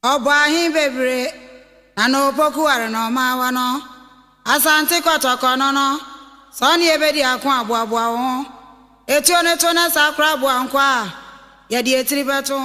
Obahi bebre ano poku are no ma wa no asante kotoko no no so ne ebedi akon aboabo ho etuo ne to na sakra abo ankwa ye de etiri beto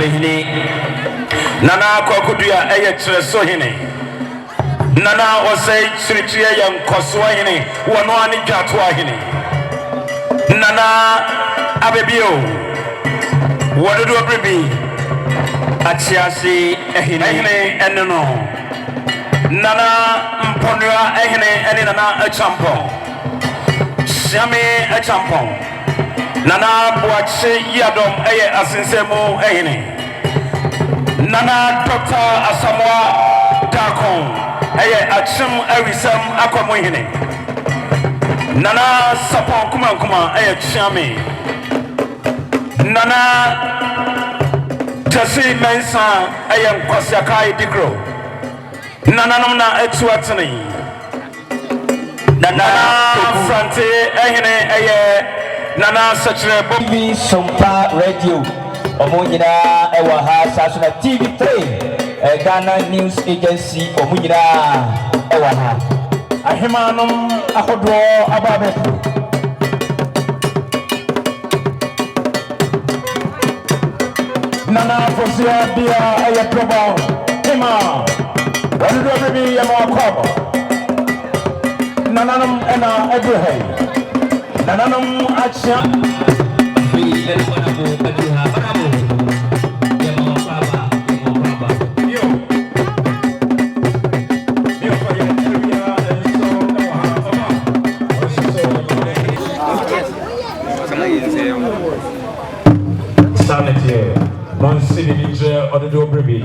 Hene Nana Kokudua so Hene Nana Osei Sritia Yang Koswa Hene Wanwani Jatwa Hene Nana Abebio Wadu Abribi Achiasi Hene Enono Nana Mponua Hene Nana Echampon Shame Echampon Nana Boache Yadom Asinsemo Hene Nana Dr. Asamoah Dakon Achim Erisam Akwamo Hene Nana Sapon Kuma Chame Nana Tasi Mensa Kwasiakai Digro Nana Namna Etuatani Nana Frante Hene Nana Sachre Bobby Sompa Radio Omunina Ewaha Sasuna TV3 Ghana News Agency Omunina Ewaha Ahimanum Ahodro Ababe Nana Fosia Dia Ayatroba Hima What do we be a more cover Nananum Ena Edrehe Nananum Acha we let one of Bravo Yamo Baba Yo for your area and so Sanity Monsignor Ninja or the Dobrebi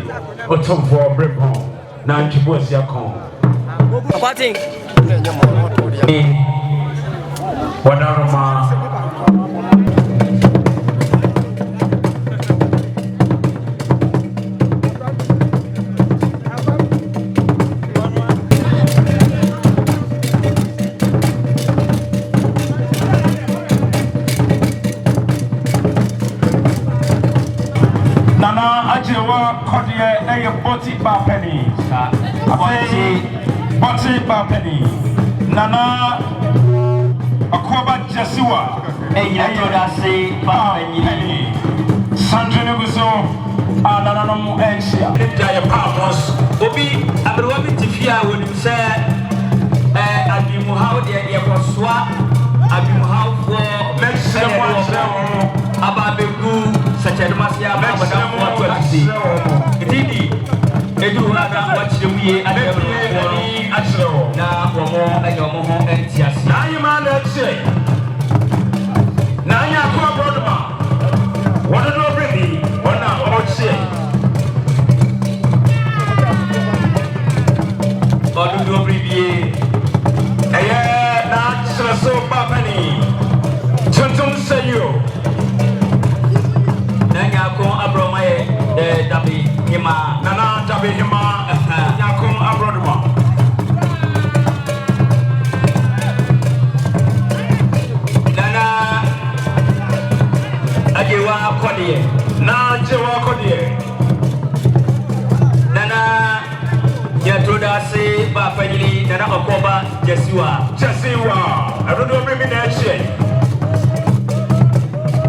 or Tom for Brepon Nanti Bosia Con Wadarama Nana Ajewa Kodie Boti Bapeni Boti Bapeni Nana Akoba Jasiwa Yadasi Bapeni Sandrine Buzo Ananum Ensia Jaya Pamos Obi Abrobi Tifia when you say Abimuhao de Yakoswa Abimuhao for Mexico Ababegu Sekyedumasi Ababadamu Indeed, Edu Raga watch the way at every actual now for more and your more enthusiasm. Now you man that say now you are brother. What do you bring me? What now? What say? What do you bring me? Eh, that's so Papani. Tuntum say you. Abromae, Dabi Hima, Nana Dabi Hima, Yakum Abroduma. Nana Ajewa Kodie, Na Jewa Kodie, Nana Nana Okoba Jesiwa. I don't know maybe next year.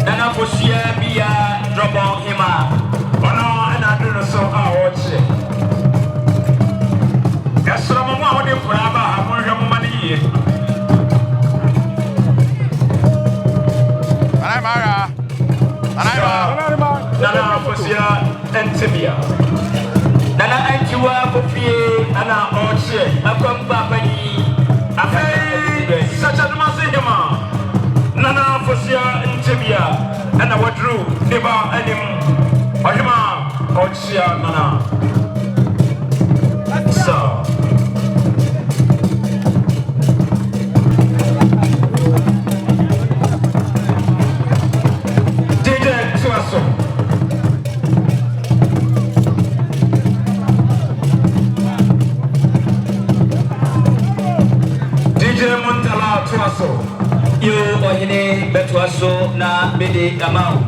Nana Fosia Bia drop on him. Oh no, and I don't know so I watch it. That's what I'm on the forever. I'm on your money. Nana Fosia and Tibia. Nana Antua Fofi, Anna Orche, a come back. Sekyedumasi Nana Fosia and Tibia, and I withdrew never any Ohima Ochia Nana. So DJ Suaso. You or Hene Betuaso na Bede Amount.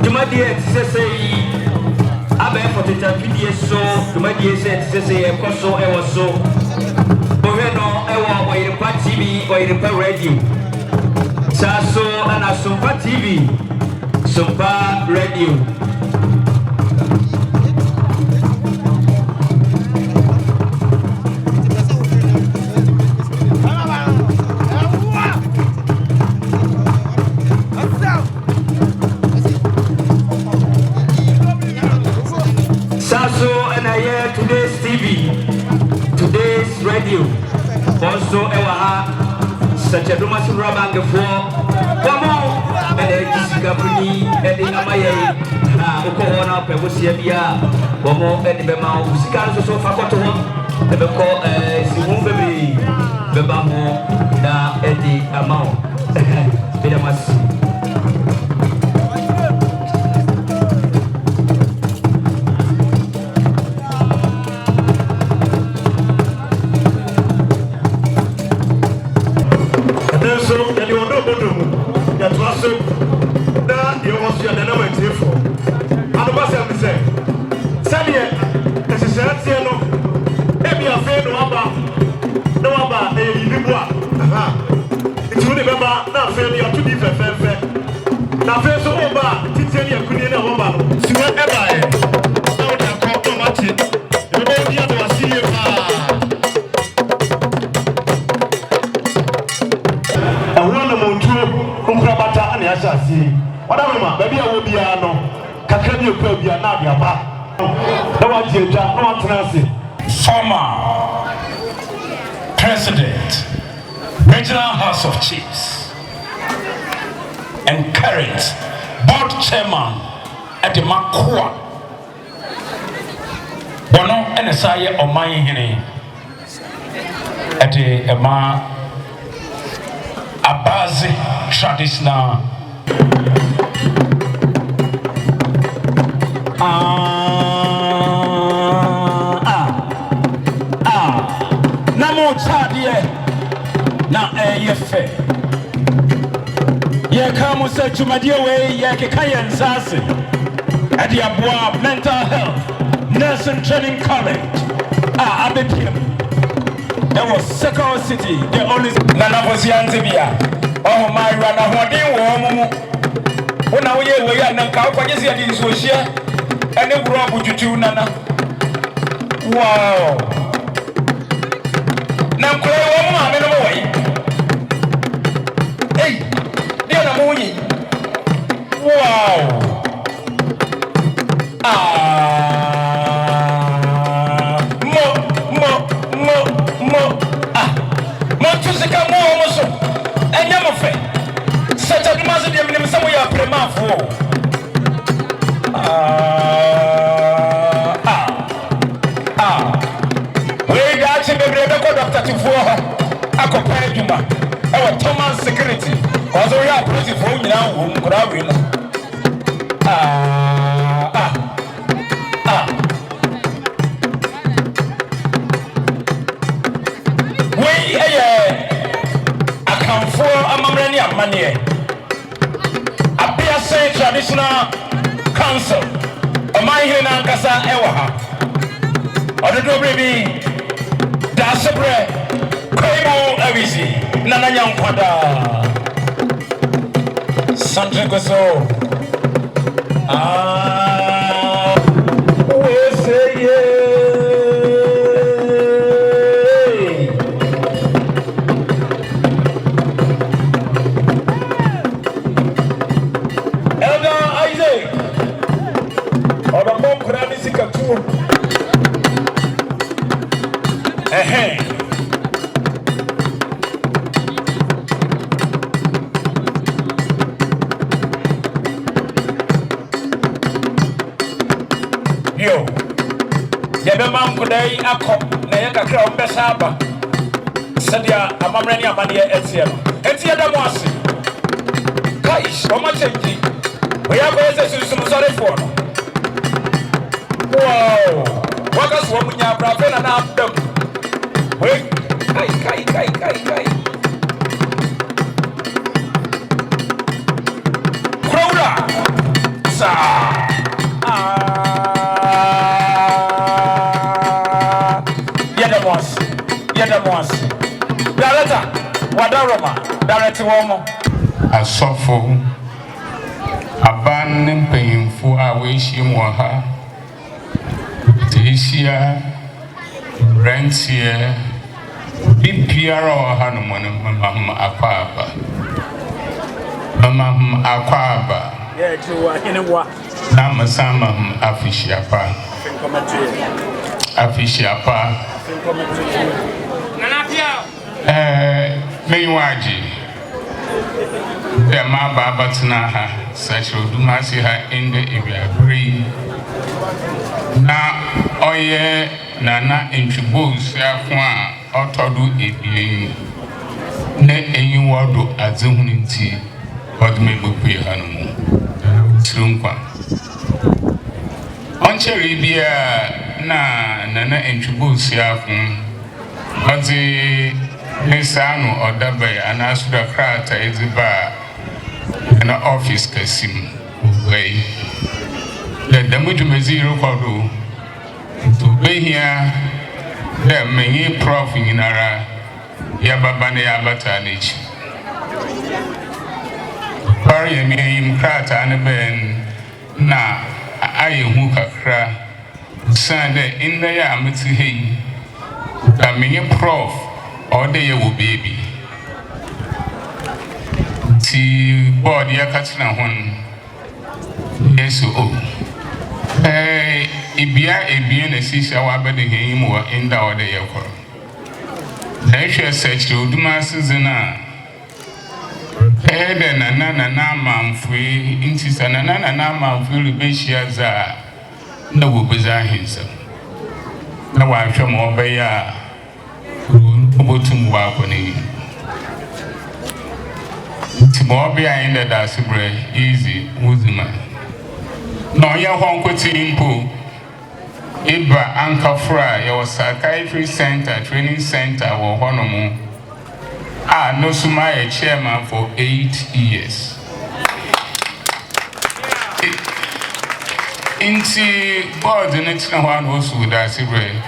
You might dear say, Abe for the Tapidia so, you might dear say, a coso, I was so. Boreno, I want a part TV or a radio. Sasso and a Sumpa TV, Sumpa radio. Today's TV, today's radio, also Ewaha, Sekyedumasi Rabang for Wamo, and Jessica and the Amaye, Okohona, Pebusia, Wamo, and the Bema, Musical so Fakoto, the Beko, Simon Baby, Bebamo, da Eddie Amount, Bedamasi. Former President, Regional House of Chiefs, and current Board Chairman at the Makua. Bono and Saya Omai Hene at the Ema Abazi traditional. Na yefe ye come say chumadie we ye kekaya nzase at the Abua Mental Health Nursing Training College abepiem that was Second City the only Nana Bosianzibia oh my rana hodin wo mu una wo ye we ya na ka kwa jesi adi so hia ene bro abututu nana wow na kure wo mu ame no wo wow. Mo to sika mo omoso. Enya mo fe. Sekyedumasi de minim se mo ya premafo. We ga che bebrebe ko Dr. Tifo ho. Akopa adwuma. E Thomas Security. Ozo ya presi fo nyina wo nkura we no. Amamreni Apia say traditional council. Amai Hene Ankasa Ewaha. Ododo baby Dasabre, Kwemo Avisi, Nana Yankwada, Sandra Goso. We say Elder Isaac, or the Mom Kuranisika too. Yo, Yabamam could I accompany Nayaka Crown Besaba? Sadia, a Mamrani Amania Etienne. Etienne Mossy. Kaish, or Machenji. We have a some sorry for. Wow, what else woman you have brought and up them? Wait, Kai. Crowder, sir. Yedamos. Director, Wadaroma, Director Womo. Asofo aban ne mpanyimfo a wɔahyia mu wɔ ha tehyia rentie bibiara wɔ ha no mo ne mamahom akwaaba na masamahom afihyiapa meyiwaji ma baba tena ha Sekyedumasi ha inde ebiabri na oye nana intubos afo a otodo ebien na enyiwodo azehunu nti odme bopue ha no mu tirunkwa oncheri bia na nana intubos afo odi Nisano or Dabe and asked the crowd is an office Kasim way. Let them to me zero kodo to be here. There many prof in ara Yababane Abatanich. Parry me him crat and ben na I hook cra. Sunday in the Yamati hay. That many prof. All day will baby. See, board ya catching a one. Yes, oh. Ibia a bien a sister wabbed him or in the order yako. Nature Sekyedumasi na. Head and nana mam free, insist and nana mam free besia za. No will bizarre himself. No, I shall more by Obotum wakoni. Timobia in the Dasabre, easy, Wuzima. No, ya Honkweti Impo. Iba Anka Fra, your psychiatry center, training center, or Honomo. No Sumaya chairman for 8 years. Inti board the next one was with Dasabre.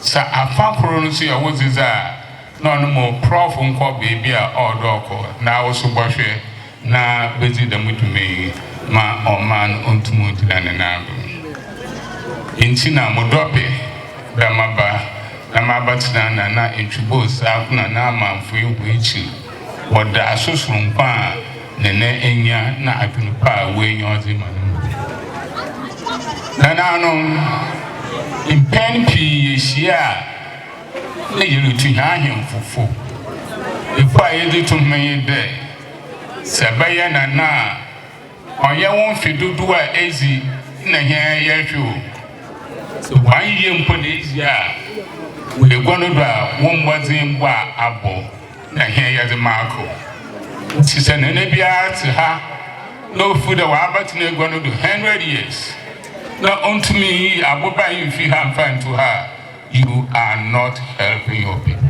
Sa afa koro so ya woziza no more prof nko baby a odoko na wo so bohwe na bezi da mutume ma oman ontumu tilane na inti na modope da maba na mabatina na intubos afuna na manfo ehuichi woda asusuru nkwa nene enya na apinupa wenyo ozima na no impen pi yeshia na yerutu ahim fufu ifa yedi to menye de sabaya na onye won fidudu a ezi na hia yehwo so wan ye mpo na ezi a we gwonodo a won gbazin gbo abo na hia yedi mako sise na ne bia ti ha no food wa abati na gwonodo 100 years. Now, unto me, Abuba, if you have fun to her, you are not helping your people.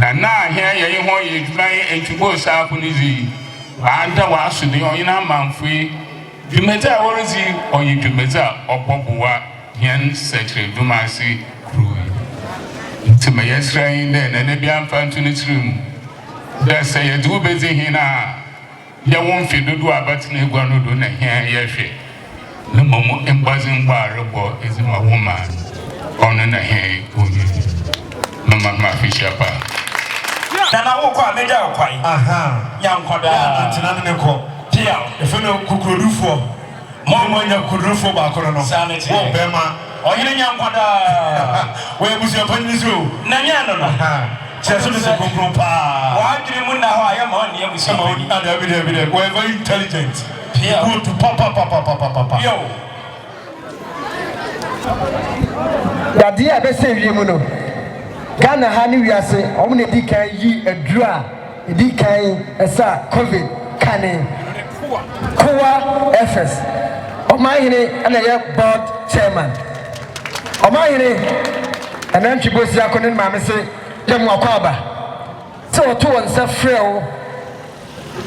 And now, here you want you to buy and to go south on easy. And I was to the Oyina man free. You met a origin or you do better or Popua, Yen Sekyedumasi crew. to my yesterday, then, and maybe I'm found to this room. That's a do busy here. You won't feel do a button, you want to do not hear your shit. The moment embossing bar is my woman on the hair. Mamma Fisher. Nana wokɔ a meja okwan yankoda ntina ne kɔ tia efe no kukurufo mo nya kukurufo ba koro no sanete wo bema oyire yankoda we busu panni so na nya no no cheso de kokoro pa wa adwene mu na ho ayama on ne busu ma oni ada bi we very intelligent go to papa yo Yadi abese wiemu no Ghana hani wiase omne di kan yi adura di kan esa covid kane kowa FS omahine ana ye board chairman omahine ana ntwibosi akonen maame se dem akwaba se oto wonsa freo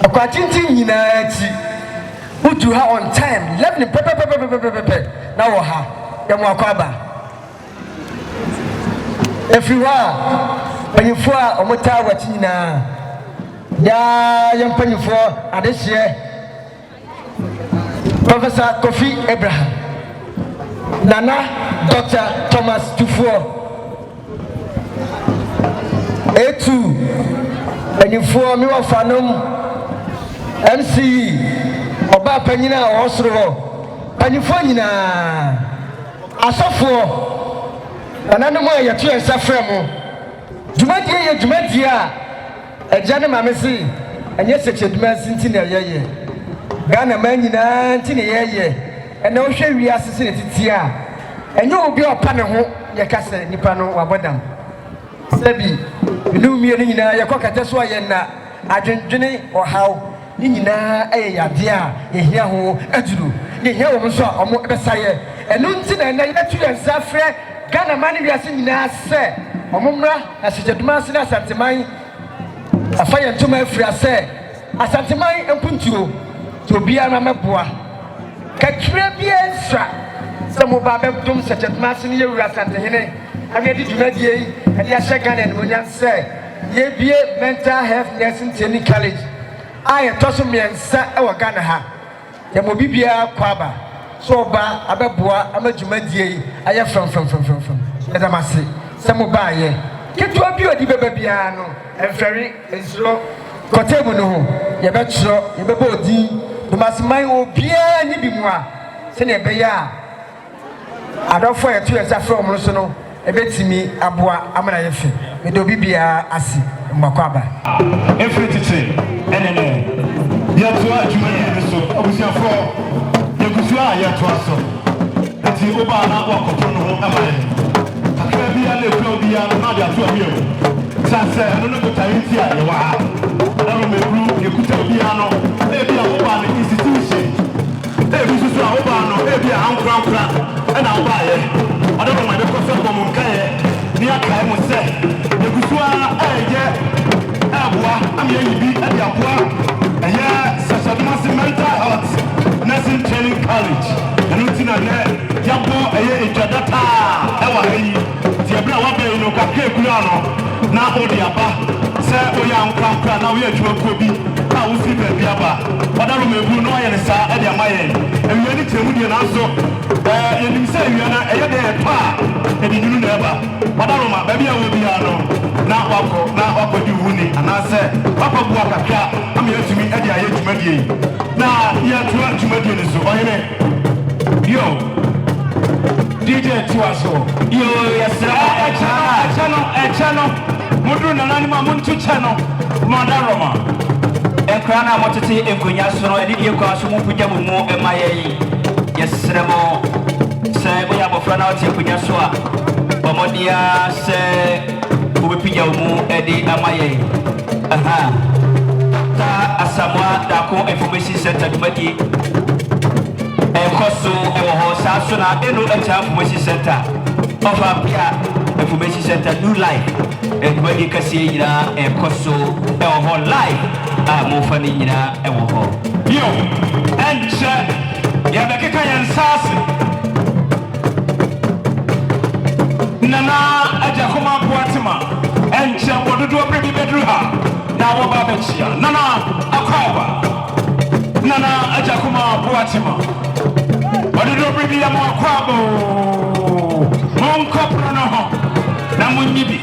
akwatintin nyina ti utu ha on time 11 pepe na wo ha dem akwaba everywhere panyifo a omota wati nyina ya yampanyifo adehye Professor Kofi Abraham Nana Dr. Thomas Tufuo etu panyifo mi wa fanom MC oba panyina osoro panyifo nyina asofo Anano mo yetu ensa fremo Jumadie ye jumadie a ejane mamesi enye Sekyedumasi ntine yeye Ghana manyina ntine yeye ene wo hwe wi asese ne titia enye obi opa ne ho ye kase nipa no wabodam sabi numie ne nyina ye kokata so ye na adwendwene ohaw ni nyina eye yade a ehia ho aduru ni hia wo so omo besaye enu ntine na yetu ensa frɛ Ghana mani wiase nyina se omumra Sekyedumasi na Asanteman afaye ntoma afira se Asanteman empuntuo to bia na meboa kakra bia nsra se mo ba bebdum Sekyedumasi ne yewura Asantehene abi di dwumadie yi ade ahye Ghana no nya se ye bie mental health nursing training college aye toso miensa e wo Ghana ha ye mo bibia kwaba so ba abeboa amadwumadie yi aye from edamase semo ba ye keto abi odi beba bia no enferi ensuro kotemu no ho ye betro ye beba odi dumasman obia ni bi mu a se ne be ya adofo ye to yesa from no so no ebetimi aboa amana ye fe me do bibia asi mbakwa ba every teaching enene ye to adwuma ye so obusiafo ye kusua ye to aso ati oba na wakoto no ho amaye akabi ya le kro bi ya na dia to abi o sanse no no to tayinti a ye wa na no mebru ye kuta bi ya no e bi a oba na institution e bi so a oba no e bi a ankra e na oba ye odo no ma be ko so ko mun kae ni aka mo se ye kusua ye aboa am ye bi e bi aboa Sekyedumasi mental health nursing training college enu tina ne yabo eye ejadata ewa yi ti ebra wa be no ka ke kura no na odi aba se oya nkra na we adwuma ko bi ka wo fi be bia ba odaro mebu no ye ne sa e dia maye ewie ni temu die na so ye nim se ewie na eye de pa e di nyunu na eba odaro ma ba bia wo bia no na wako di wuni anase wako bua kakra am ye tumi e dia ye dwumadie na ye to dwumadie ne so oyene yo DJ Tuaso yo yesra echano mudru na nani ma muntu chano madaroma ekra na motete enkonya soro edi die kwa so mu pugya mu emaye yesra mo se boya bofra na ote enkonya so a omodia se ubepija umu edi amaye aha ta asamwa dako information center dwumadi ekoso ewo ho saso na eno echa information center ofa pia information center new life dwumadi kase yira ekoso ewo ho life a mo fa ni yira ewo ho yo enche ya bekeka yansase nana aja koma boatima do pretty bedroom. Now, Babachia, Nana, Akoba, Nana, Ajakuma, Boatima. But you don't bring me a more quabo. Mon Coprano, Namunibi.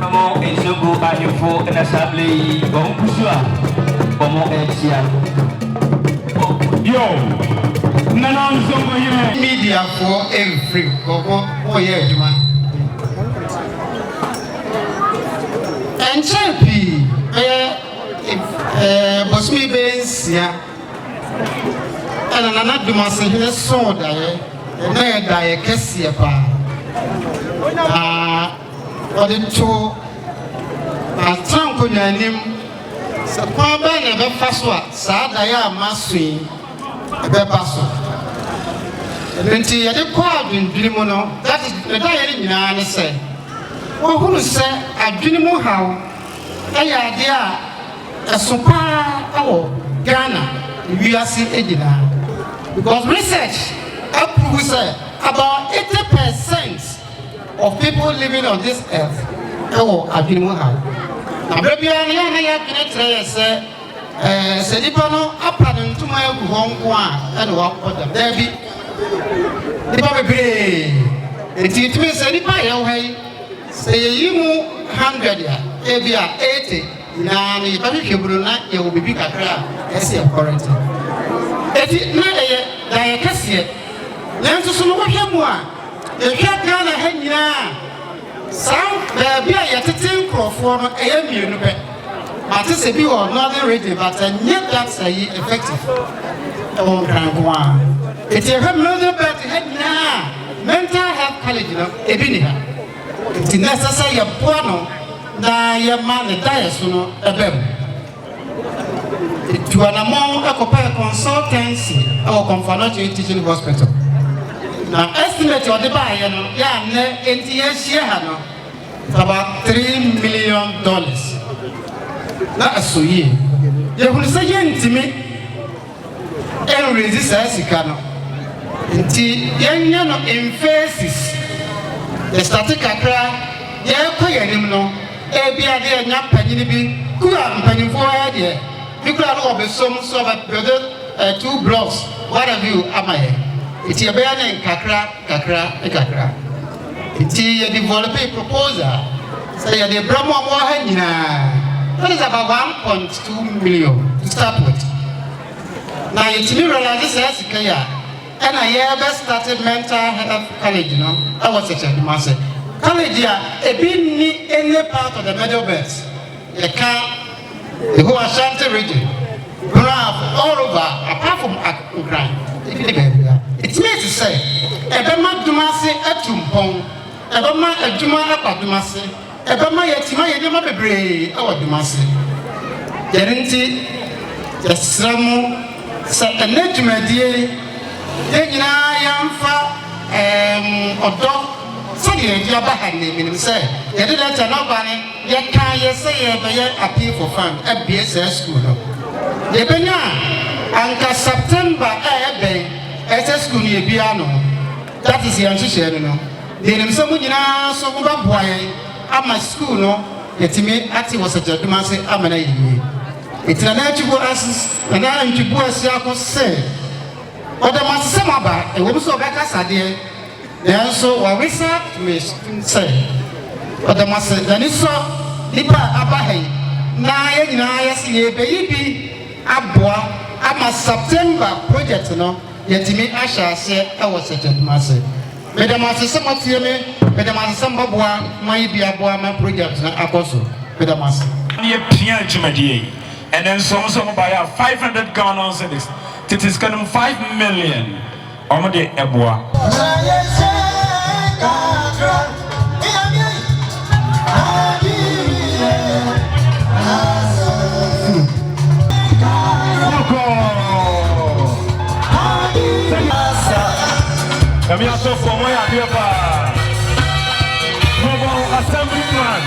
Amo Ezogo Ayofo and Assembly, Bompusua, Bomo Etia. Yo, Nana, media for every Bobo, oh yeah, man. And Chappie, Bosmi Bays, yeah, and another Dumasi here saw that, and I die Cassia pa. Or the two, Tanko Yanim, Sapaba never fast what, Sad I am Masui, a bebasso. And I called in Drimono, that is the diary in Anna said. Well, who say a Drimo how? Idea a super Ghana, we are seeing Edina. Because research proves about 80% of people living on this earth are Drimo how. Now, baby, I can't say, Sedipano, up and to my home and walk for them. There be the baby. It means anybody, say you 100, maybe 80. Now, if you will be big at as a quarantine. If it not a Cassia, then to some of him one. The Ghana Hene, some there be a tin for a unit. But this is you are not ready, but yet that's effective. Oh, Grandma. It's a mother better head now. Mental health college, Ebinia. It's necessary a pono, na your man, the diasono, a bem. To an amount of consultancy or conformity teaching hospital. Now, estimate your buyer, yeah, about $3 million. That's so ye. You will say to me, and resist as you cannot. Until in faces, the static cry, yeah, pay him no, a be a dear nap penny, good and penny for idea. You could have some sort of 2 blocks. What have you, am I? It's your bear name, Kakra. It's a developing proposal. Say the Brahma Mohana. That is about 1.2 million to start with. Now, it's me realize this and I ever started mental health college, I was Sekyedumasi. College, it be any part of the middle belt. You can't, the whole Ashanti region, all over, apart from Ukraine. It means to say, Ebema Dumasi etumpong, Ebema Ejuma Apadumasi, Ebema Yetima Yedema Bebre, our Dumasi. Guarantee the Samu, Satanetmedie, Yena Yamfa, Odo, Sadi Yabahani, meaning say, Yedita nobody, Yaka, say, appeal for fun at BSS school. Yebena, Anka September, SS school near piano. That is the answer. Then someone so boy at my school, no, yet me acting was a gentleman say, I'm an idea. It's an actual assist, and I'm to boys Yako say. But the master Samaba, a woman so back as I did. Then so what we said, we say. But the master, then it's so, Lipa Abahe, Naya, see, baby, Abwa, I'm a September project, Yet me, I shall say, I was such a master. Madam, I some of you, Madam, I some Babua, might be a boy, my project, Apostle, Madam. And then some buy 500 Ghanaian cedis. It is kind of 5 million. Omade Ebwa. I'm also for my idea. Assemblyman.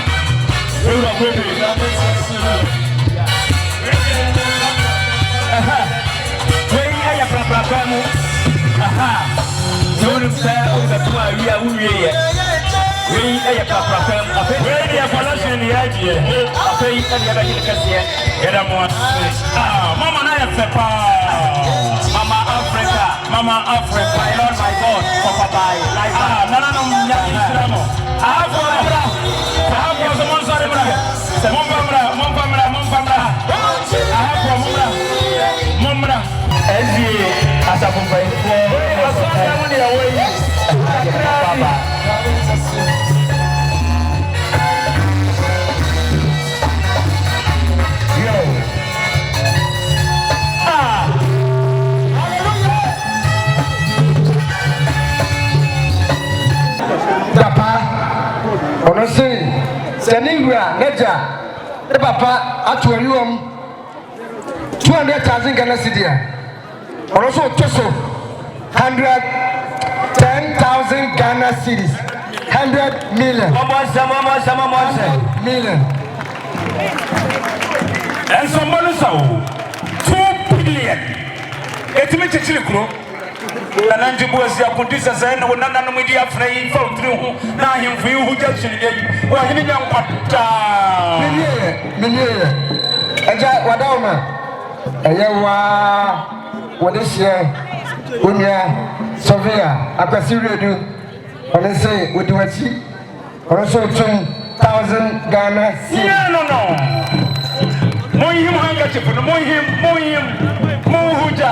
We a program. Where the collection the idea. Okay, and the other Cassia. Mama Naya Mama Africa. Mama Africa. Lord my God. Papa. None of them. I have one sorry, brother. Mumra. As a Seningua, Neja, the papa at where you 200,000 Ghana cedi. Also, 110,000 Ghana cedis. 100 million. Million. And someone saw 2 billion. It's me to Alandu Media producer said no Nana Media free for through now him for you who just well he young pata Eja Wadoma Eyewa Wadeshia Unya Sovia Akwasi Redu on say we do a cheap also 2,000 Ghana cedi. No more him handkerchief more him huja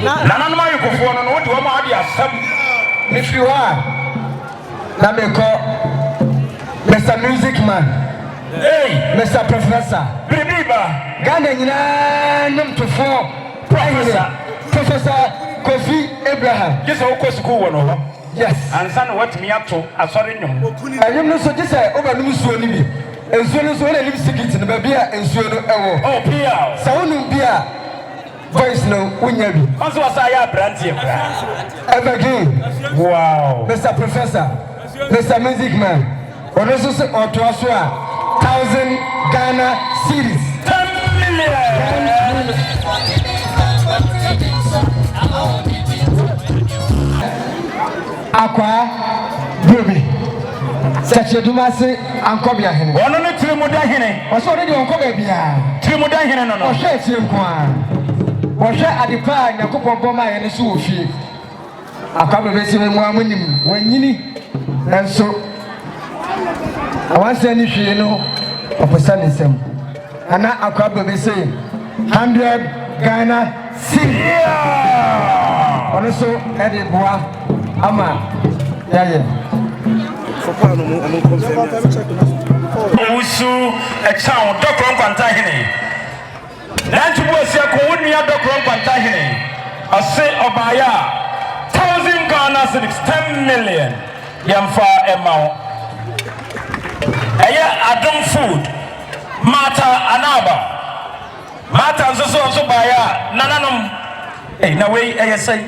Nana my phone on what you want to some. If you are, let me call Mr. Music Man. Hey, Mr. Professor. Ghanaian to 4 Professor Kofi Abraham. Just how course school one. Yes. And son what me up to a sorry no. I am not so just over Numusuoni. And soon as one lives in the baby and soon. Oh, Pia. Sound Pia. Voice no, Unyabi. Also, I have brandy. Ever again. Wow. Mr. Professor, Mr. Music Man. Or also say or to us 1,000 Ghana cedis. 10 million. Aqua, baby. Sekyedumasi ankobia Hene. One on the Trimoda Hene. Was already on Kobia. Trimoda Hene no. Oh, share Timqua. Was share at the pine, Yakupon Boma and the Sufi. A couple of days when Yini. And so I want to send you know of a son in some. And now a couple of say 100 Ghana cedi. Yeah. Also, Eddie Bois, Ama. Yeah. Usu a town, Doctor Pantahine. Nantu was a coordinator, Doctor Pantahine. I say Obaya 1,000 Ghana cedis, 10 million. Yamfa amount. Aya Adam food. Mata Anaba. Mata and so baya. Nananum. Hey, no way, I say.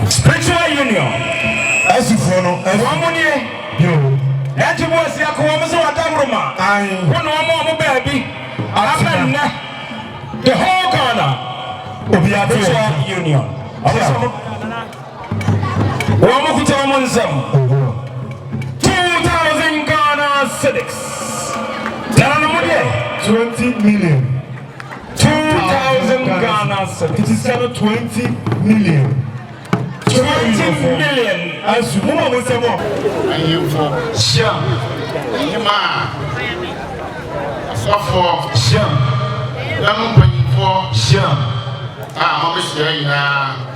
Spiritual union. As you follow, and one money, you. That you was your Kuamazo Adamroma. I one more baby. The whole Ghana will be a spiritual union. One more 2,000 Ghana cedis. 20 million. 2,000 Ghana cedis. It is kind of 20 million. 20 million. As you move with them, And you for Sham, and you ma. So for Sham, young for Sham, I'm always saying,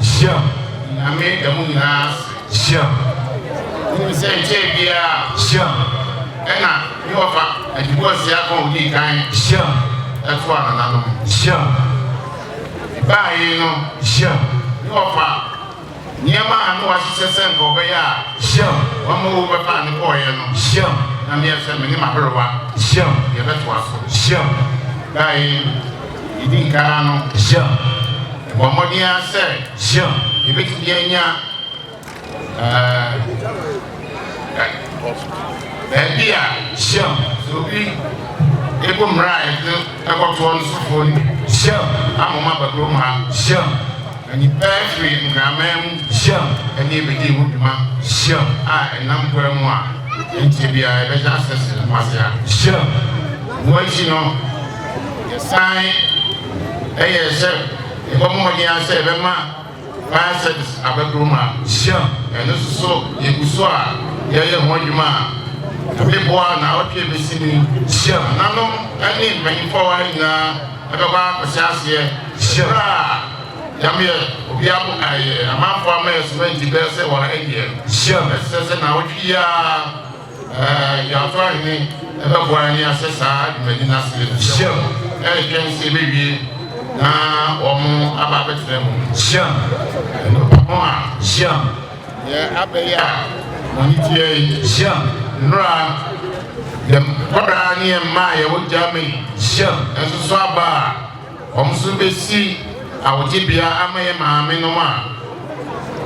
Sham, I made the moon Sham, you say, Jabia, Sham, and you offer, and you was your own kind. Sham, That's one another. Sham, Buy, you know, Sham, you offer. Niema anu asese ngo be ya Sham, wamo be pa ni boy no Sham, na me se me ni maberewa Sham, ye beto aso Sham, dai idi nkara no Sham, bo modia se Sham, ye beti ye nya bia Sham, so bi ego mra e ko to on so fo ni Sham, amoma bagro ma Sham, ani perfect ngramam sham ani bidi wuduma sham enam kwemu a enti bia e be access masia sham wonchi no sign se e bo mo dia se be ma fire service abagroma sham eno so yeguso a ye ho adwuma people na otwe besini sham nanom ani manyfo wa na ababa kwasiase sham Yamie, Obiabu, a man for a man, so many bells or Indian. Sure, says now, you are trying everybody assessor, Medina City. Sure, I can see maybe now or more about them. Sure, sure, yeah, up there, Monitier, sure, Nora, the Brani and Maya would Germany. Sure, as a swabber, Omsubesi. Awotibia amaye maame no ma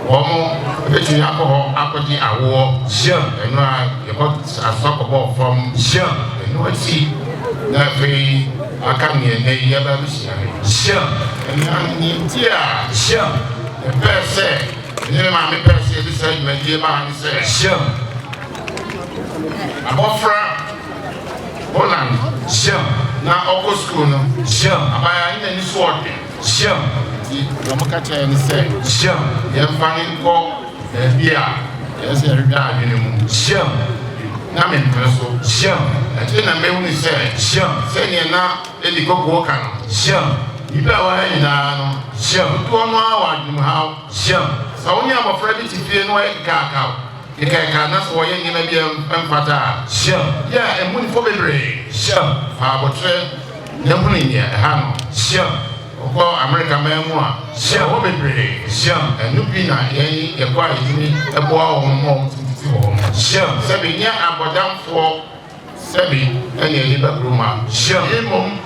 omo betumi akọ akọji awo shem eno a yekọ asọkọbọ from shem eno ati na fe akanye ne yeba bisia shem eno ntia shem e pese ne maame pese bi say medie ba han say shem abofra Holland shem na ọkọ school no shem abaya ina ni so ode shem ti romokacha ni say shem ye fani ko bia yes e rida adwene mu shem na me preso shem ati na me uni say shem say ne na eli gogo kan shem iba wa ina no shem to no awadu mu ha shem sa oni abofra bi ti fie no e ka na so ye nyina bia emfata shem ya emu ni fo bebre shem fa botre nyamuni ni ha no shem oko America memu a shem wo bebre shem enu bi na ye kwa idini ebo a wo mo titi wo shem se bi nya abodamfo se bi ene ye bagroma shem emom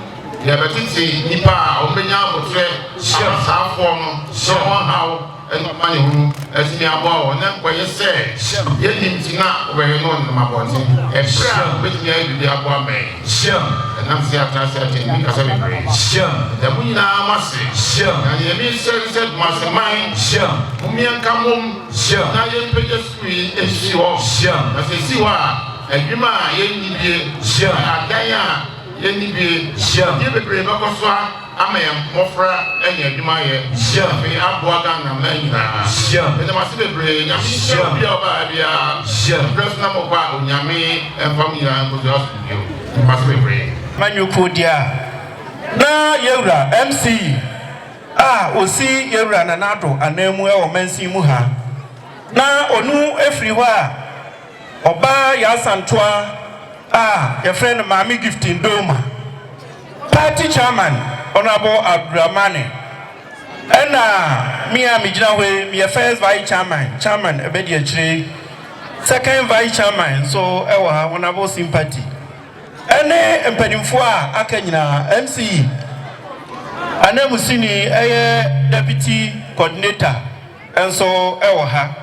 ya betiti nipa a o benya botre shem safo no so ha and money who as me about and when you say you need to not where you know my body and brown with me the about me sure and I'm saying because I'm very sure the we now must say sure and you mean said must mind sure me and come home sure now you pay just free and see what sure as you see what and you ma you need sure and then you need sure you be brave because Amayam Mofra and Yadumaye, sure, me Abuagan and Mena, sure, and the Massive Brain, sure, be about sure, first number one, Yami and Family and Buddha, Massive Brain. Manukodia. Na Yura, MC. Osi Yura Nanato, and Nemu or Mensi Muha. Na Onu everywhere. Oba Yasantua. Your friend Mami gifting Doma. Party chairman. Honorable Abdramani. And me and Mijnawe, me first vice chairman, Ebedia Tree, second vice chairman, so our honorable sympathy. And then Pedimfoa, Akenya, MC, and then Musini, a deputy coordinator, and so our ha.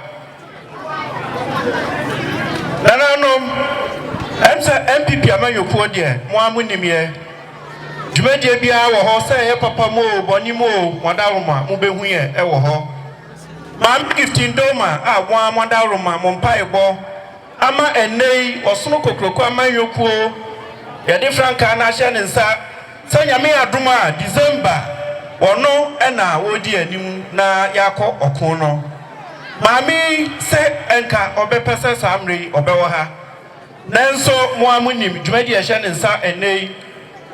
MPP Amayo Podia, Moamunimie. Jumedie bia wo ho say papa mo boni mo modaroma mo behuye e wo ho mam gifting doma wa modaroma mo mpa ebo ama enei osono kokroko amanyokuo ye de franka na hye ne nsa sanyame adoma December ono na wodi anim na yakọ okon no mami se enka obepese samre obewo ha nanso mo amunim jumedie hye ne nsa enei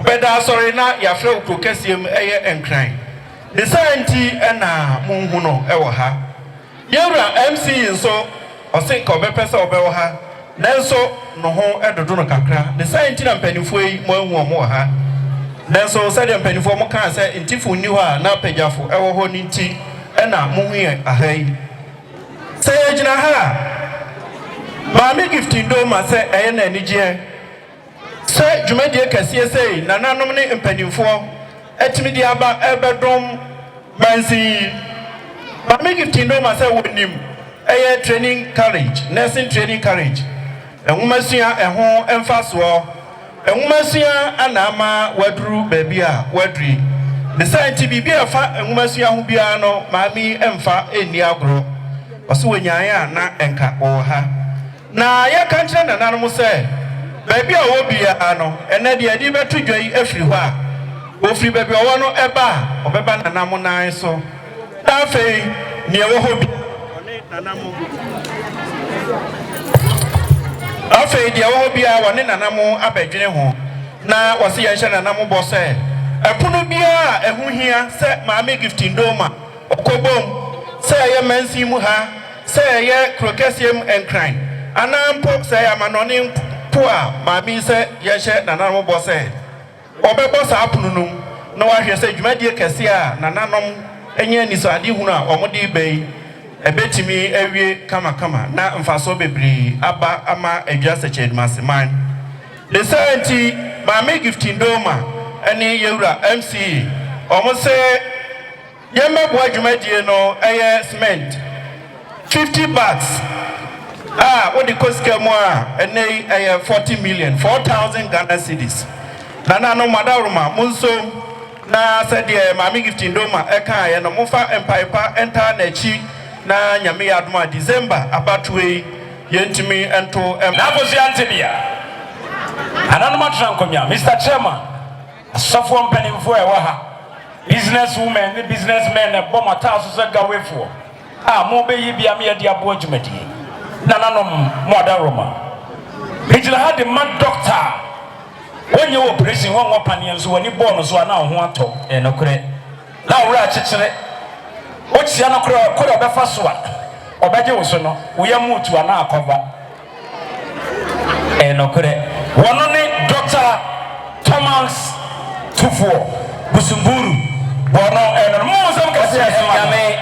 Beda sorry na ya frɛ ukokasiem eye enkran. The scienti na munhu no ewo ha. Yewra MC nso ɔse ka obepɛ sɛ ɔbɛwo ha. Nanso no ho edodo no kakra. The scienti na mpanifo yi mo ahu ɔmo ha. Nanso sɛ de mpanifo mo kan sɛ ntifu nni hɔ a na pegyafo ewo hɔ ni nti na munhu yɛ ahai. Sɛ yɛgyina ha. Maame gifting do ma sɛ ɛyɛ na anigye. Say Jumedie Cassia say, Nana nominate and Pennyfo, Etimidiaba, Eberdom, Mansi. But make it to know myself with him. A training courage, nursing training courage. A woman see a home and fast war. A woman see an ama, Wadru, Babia, Wadri. The science be a fat and woman's young piano, mammy and fat in the agro. Or so when ya na enka or her. Now, ya can't an animal say, baby, I will be a ano, and then the idea to joy everywhere. Both you baby, one or a bar, or Baba and Namona, so. Daffy, near Hobby. Afei dia wo bia wone nanamo abadwene ho na wose ye hye nanamo bo se epono bia ehu hia se maame gifting doma okobom se ye mansi mu ha se ye krokesiem enkran anampo se ya manone po a maame se ye hye nanamo bo se obebo sa apono num na wahwe se dwumadie kese a nananom enye nisade hunu a omode bei ebetimi ewie kama na mfaso bebri aba ama edwa Sekyedumasi man the scienti maame gifting doma ene yewura MC omo se yemabo adwumadie no eye cement 50 bags what the cost kemo a ene eye 40 million 4,000 Ghana cedis na no madaruma munso na said the maame gifting doma eka ye no mofa empire enter na chi na nyame aduma December abatwe yentimi ento nabozi antibia ananuma trankomya Mr. Chairman asofo mpanimfo ewa ha businesswomen ni businessmen e boma taso se gawefo mo be yi bia me de abo adwumadi nananom modaroma bijila ha de man doctor wonye operation won wopane so woni ball no so na ho ato enokre na wura chechire Ochia no kro obefa so a obeje wo so no wo ya mutu ana akova enokre wono ni Dr. Thomas Tufo Busumburu wono eno mo so kase nyame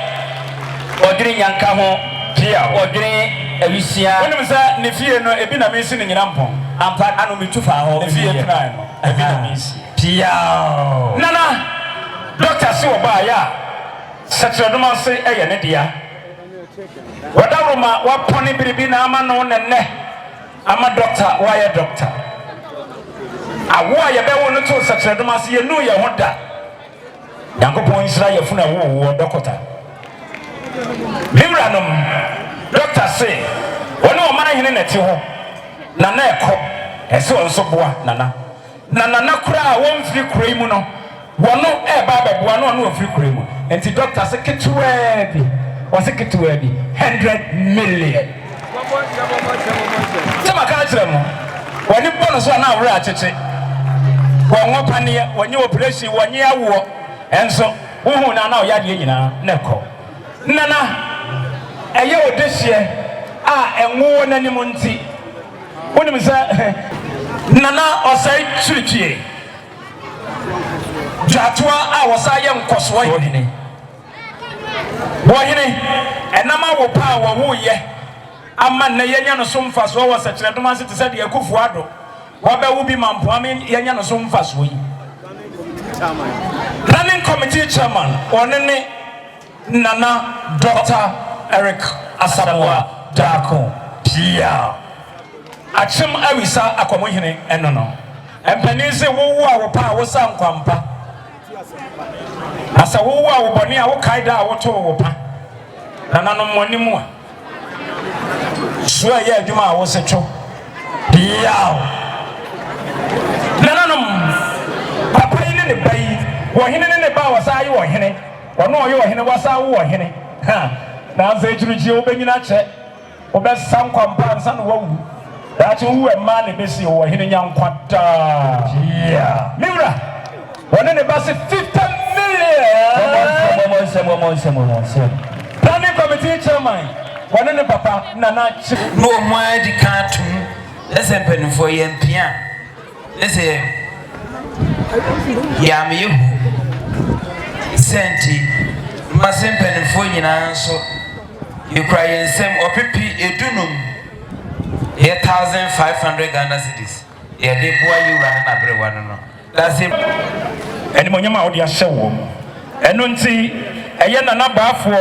odiri nyanka ho pia odiri awisia wonim sa ne fie no ebi na mesi ne nyina mpon ampa anu mitufa ho ne fie try no ebi na mesi pia nana Dr. si oba ya Sekyedumasi eye ne dia wadaruma waponi biribi na ama no nenne ama doctor why doctor awo ye be wonu to Sekyedumasi ye nu ye hoda yankopon isra ye funa wo doctor limranom doctor say wonu o mara hene neti ho na na ekọ ese onso boa nana kura won firi kura mu no wono eba beboa no no firi kura mu enti doctor say kitwedi was kitwedi 100 million tama ka kire mo woni bonus na awura acheche wonwo panie wonye operation wonye awo enso wohu na o yade nyina na ekọ nana eye odehie enwo nanim nti wonim sa nana osai chirichie jatwa wosaye nkoso hene wohene enama wo pa wo ye ama na yenya no so mfaso wo Sekyedumasi te said yakufu ado wobe wo bi mampo ame yenya no so mfaso yi planning committee chairman onene nana Dr. Eric Asamoah Dako pia achim awisa akomohene eno no empanise wo a wo pa wo sa nkwampa asa wo a wo boni a wo kaida a wo to wo pa nananom monimu a so ya adwuma a wo setwo bia nananom papa ni ne bai wo hene ne ba wo sa yi wo hene ono oyo wo hene wo sa wo hene ha na nza ejuruji wo benyina che wo be sa nkwampa nsa no wo That's who a man is missing or hitting young quanta. Yeah. Mira, one in the bus 50 million. Planning committee chairman, one in the papa, Nana. No more the cartoon. Let's happen for Yempia. Let's say, Yami, Senti, Masempen for Yanso. You cry and same or pipi a dunum. 1,500 Ghana cedis. Yeah, they boy you run everyone. No, that's it. And when you're out, you're so warm. And don't see a yana bafo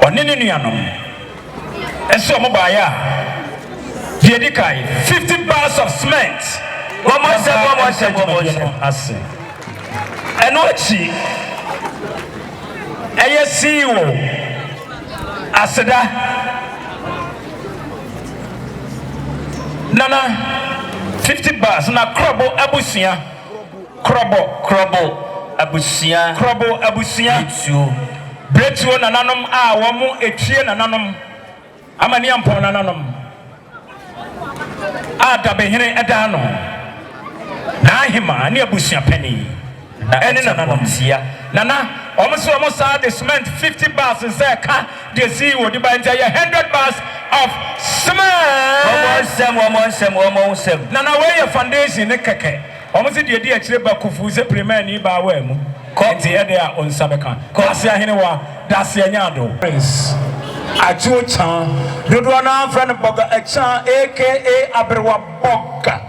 or Ninianum. And so Mobaya, Jedikai, 50 bars of cement. One more, Enochi Ayesiwo Asada Nana 50 bars na krobo abusia krobo abusia bretu nananom a womu etwie nananom amani ampon nananom adabehene edano na ahima ne abusia pani na ene nananom sia nana almost the cement 50 bars is there ka the see wo di ba ntia 100 bars of cement almost sem nana we your foundation ne keke almost the dia chire ba kufu se premier ni ba wa mu nti e dia onsabeka kwase ahene wa dase anyado prince ajo chan dodo na friend boga echan aka abrewa boga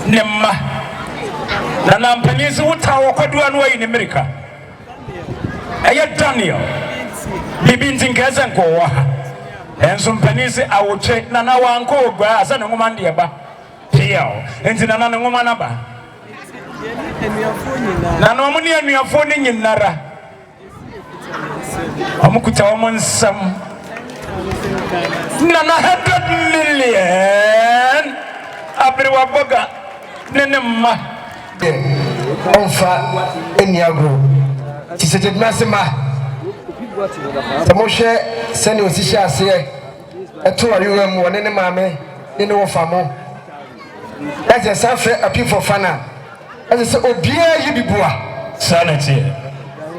nemma nana mpanyisi utawo kwadua no yi ne America eye Daniel bibi ntinkeze nkowa enso mpanyisi awoche nana wanko ogwa asa ne ngoma ndie ba piao enti nana ne ngoma na ba nana omuni anuafo ni nyinara amukuta omunsam nana 100 million abrewa boga nenema onfa eniago ti Sekyedumasi ma tamoshe sene osisi ase eto ariwa mu one ne maame ne wo famo ase safe api for fana ase se obia yibibua sanity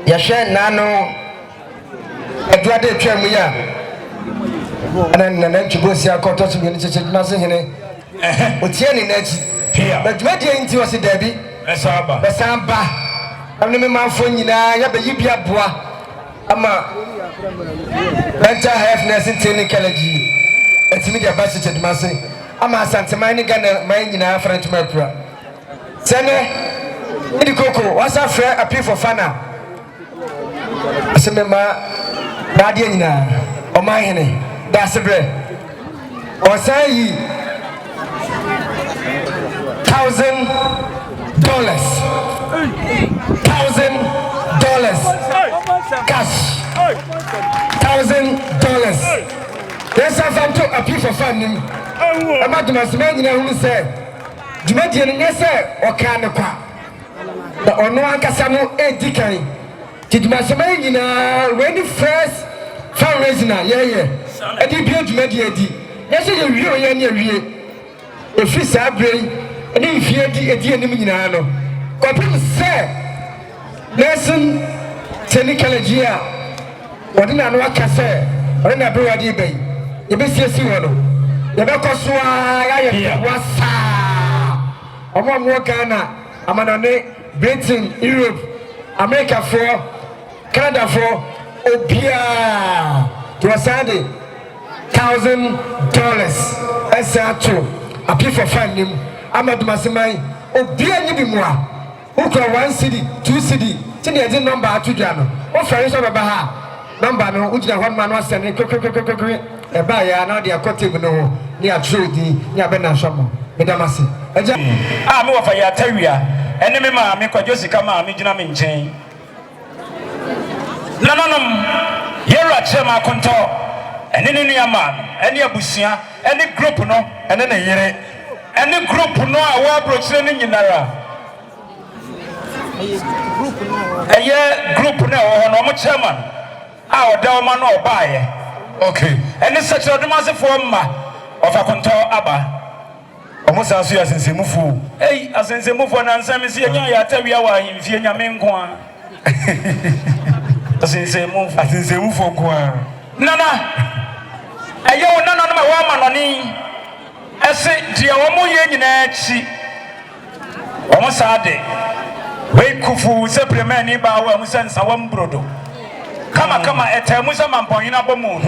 ya hwe nano eduade etwa mu ya ana ntwibosi akoto so bi Sekyedumasi hene otie ni nachi but what you into was Debbie? Besamba. I'm the man for you now. You have a yibia bois. Ama mental health nursing technology. It's me, the Sekyedumasi. Ama Santa Mani Ghana, mine in our French Merpra. Sene, in the cocoa, what's our fair appeal for Fana? Semema, Badiana, or my Hene, that's a bread. Or say ye. $1,000 cash $1,000 yes I found to appeal for funding about my man who said Jumadi and yes or can the ono ankasamo edikai Sekyedumasi in when the first fundraising yeah and you build Jumadi yes you real if you say and if you edi enim nyina no kopim se lesson technology a odina no aka se odina be wadi be ye be siesi wono ye be koso ya ye wasa omo Ghana amanone Britain Europe America for Canada for obia to asade $1,000 esato appeal for funding Sekyedumasi mai obia nyi bi mu a ukra 1 cedi 2 cedi tini edi number atudwa no o fere so baba ha number no ujina hon ma no asene kokokokokok e ba ya na de akotebu no ni atrodi ni abena shamo Sekyedumasi eja me wo fa ya tawia ene me ma me kwadwo sika ma me gina me nchen nananom yera chema konto ene ne nuama ene abusia ene group no ene ne yere any group no a wa brochire ni nyinara group no no mo chairman a oda o ma no obaaye okay any Sekyedumasi for ma of akonto aba omo sa so ya sensemufu asensemufu na nsam si enya ya tawia wa ahimfie nyame nko a asensemufu nko a nana nana no ma wa ma no ni ese dia womo ye nyina chi womo saade we kufu se premani ba wa musa nsa wa mbrodo kama etemusa mamponyina bomu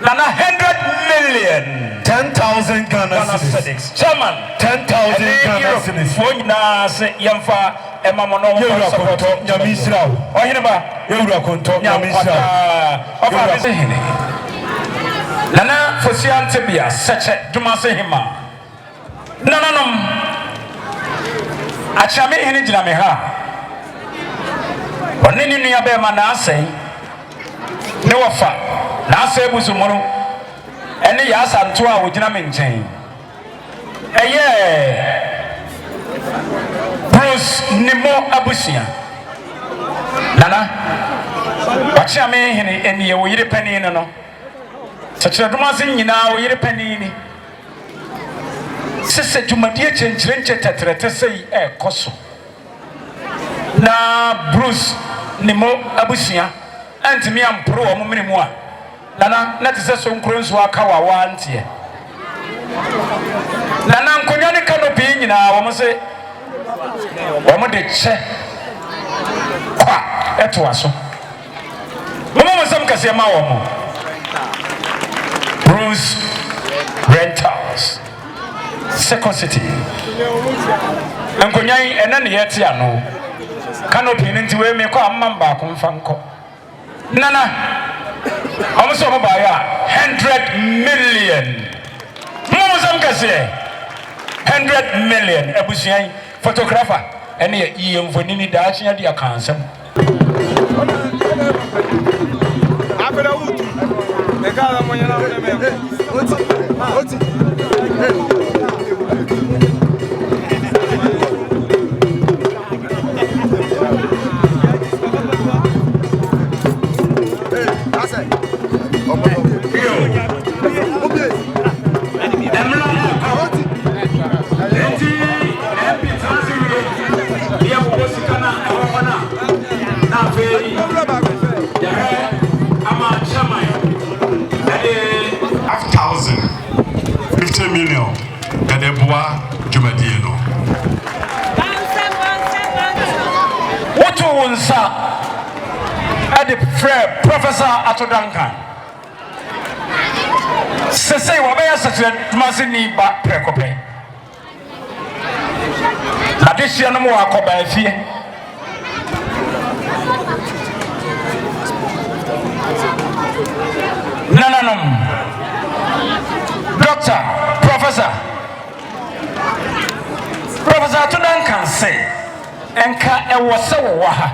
nana 100 million 10,000 Ghana cedis chairman 10,000 Ghana cedis fonyina se yemfa emamono yewura konto nyamisra ohine ba yewura konto nyamisra ofa se hene nana fosiante bia Sekyedumasi hima nananom Achame Hene gyina me ha. Ɔne ne nua bɛɛ ma na asɛn. Ne wɔfa. Na asɛ busumu no. Ɛne ya asanto a wogyina me nkyɛn. Ɛyɛ Bruce Nimo Abusia. Nana. Achame Hene eni ye wo yire pani no. Sekyedumasi nyina wo yire pani ni. Sese dwumadie kyenkyere tetrete sei ekoso na Bruce Nimo Abusia antimi ampro wo mmene mu a nana na tese so nkro nso aka wa wantie nana nkonya ne kanopi nyina wo mo se wo mo de che kwa eto aso mo sam kase ma wo mo Bruce Rentals Second City. Ankonyan ena ne yete ano. Canopy nti we me kwa mamba ko mfanko. Nana. Omuso mo ba ya 100 million. Mo sam kase 100 million ebusuan photographer ene ye yemfoni ni da achia dia kansam. Abela utu. Megala monyana me. Oti. Professor Atodankan. Sese wabaya Sekyedumasi ni ba prekope. Adisia no mo akoba afie. Nananum. Doctor, Professor Atodankan say enka ewose wo ha.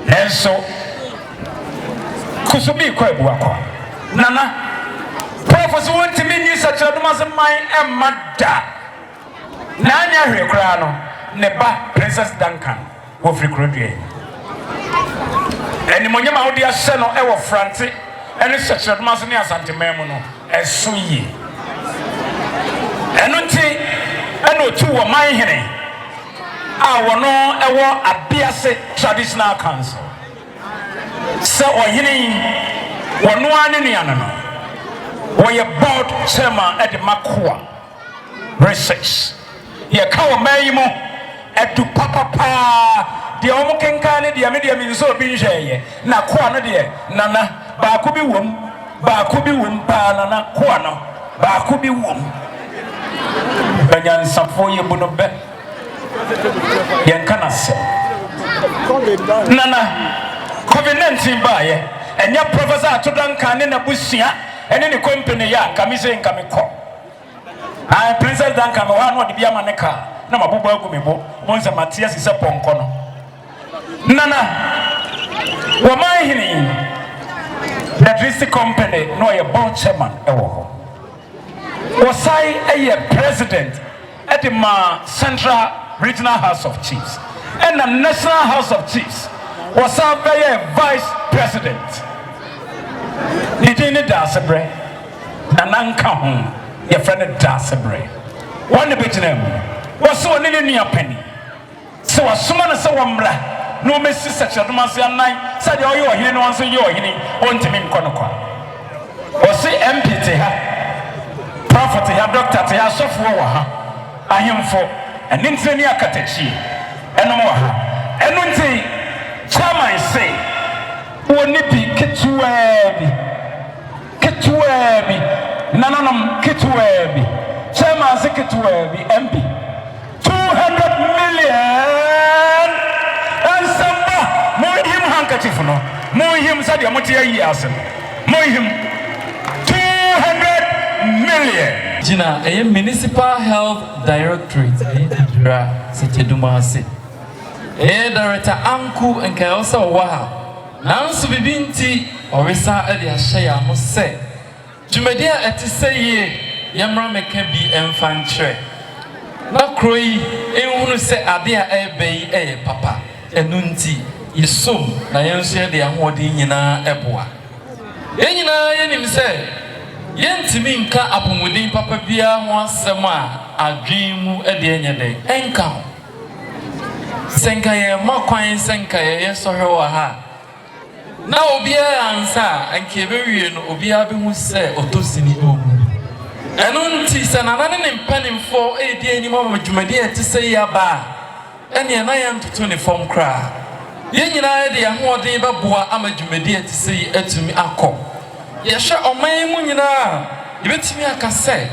Enso kusubi kwa ebuako nana Professor won't me ni Sekyedumasi man emada na anya hwe kra no ne ba Princess Duncan wo free krodue eni monyama wo dia hye no e wo frante eni Sekyedumasi ni asante memu no eso yi eno nti eno otu wo man Hene a wono e wo Abiase Traditional Council se Hene wono ane nuano no wo ye board chairman at the Makwa research ye ka wo mayimo edu papa de omo kenka ne de me de mi nso bi nhweye na koa no de nana ba ko bi wom pa nana koa no ba ko bi wom banyan safo ye buno be yen kana se nana COVID-19 ba ye enya Professor Atodankan ne na busia ene ne company ya kamise nkameko Princess Duncan wa no de bia maneka na mabubo agumebo monza Matias se ponko no nana wa man Hene the district company no ye board chairman ewo ho wasai eye president at the Central Regional House of Chiefs and the National House of Chiefs wasai be vice president Nidine Dasebre nananka ho ye friend Dasebre one betinam was so nini nua penny so asoma na se wamra no mesi Sekyedumasi anan said you Hene no anso you Hene ontimi nkono kwa was MPT ha prophet ha doctor te ha sofo wo ha ahemfo enintini akatachi enom wo ha enunti chairman say woni bi ketuwa bi nananam ketuwa bi chairman say ketuwa bi MP 200 million and samba mo him handkerchief no mo him said you moti ayi asem mo him 200 million Jina, a Municipal Health Directorate, a Sekyedumasi. A Director Anku and Kaosa Waha. Now, so we binti, or is at the Ashaya must say. Jumedia at to say, Yamra Mekebi and Fantre. Na Croy, a woman say, Adia a bay a papa, a nunti, is so, I answer the Amodi in a eboa. Yenina, Yenim say. Yentimi nka apomudin papa bia ho asem a adwemu e de nyede enka ho senka ye makwan senka ye sohwe wa ha na obia ansa anke bewie no obia be hu se otosini omu eno nti se nanane ne mpanimfo e de ani mama dwumade e te se ya ba ene na ye ntoto ne fom kra ye nyina ye de ho odin beboa ama dwumade e te se atumi akọ Yasha oman mu nyina yebetimi aka say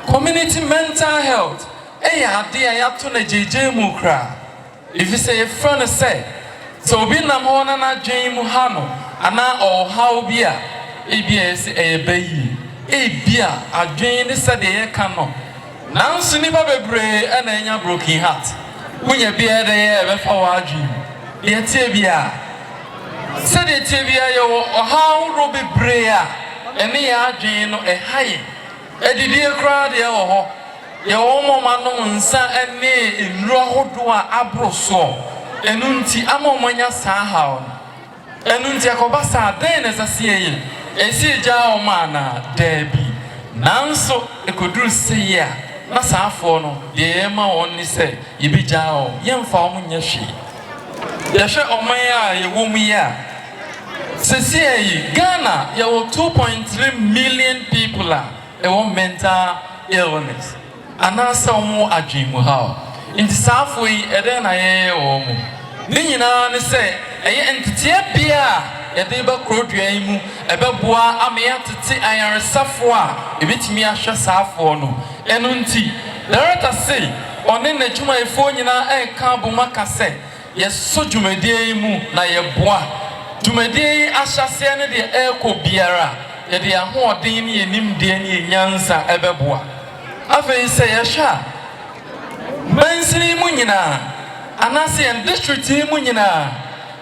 community mental health ade a yato na jeje mu kra if you say friend say so obi nam ho na na dwen mu ha no ana o how bia ebs bayi ebia adwen ne se de ye ka no nanso ni ba bebre ana enya broken heart munya bia de ye be fa wa adwen ye tie bia se de tie bia ye o how ro bebre a ene ya adwen no haye edidie kra de wo ho ye wo moma no nsa ene enru ahodo a abroso enunti amomanya saa ha enunti akoba saa den na sase ye esi ja o mana dabi nanso ekoduru se ya na saafo no de ma won ni se ye bi ja o ye mfa o munya hwe ye hwe oman a ye wo mu ya Ghana, there were 2.3 million people with mental illness. And now some more are dreaming how. In the South way, then I am. Nina say, a entity beer, a deba crowd, a babois, a mea to tea, I am a safwa, a bit me a shasafono, and unti. The rata say, on in the Juma phone, a carbomaka say, yes, so Jumediemu, na ye bois. Jumedi ashase ne de eko biara ye de ahoden ne nim de ne nyansa ebeboa afi se ye hwa mansini mu nyina anase en district mu nyina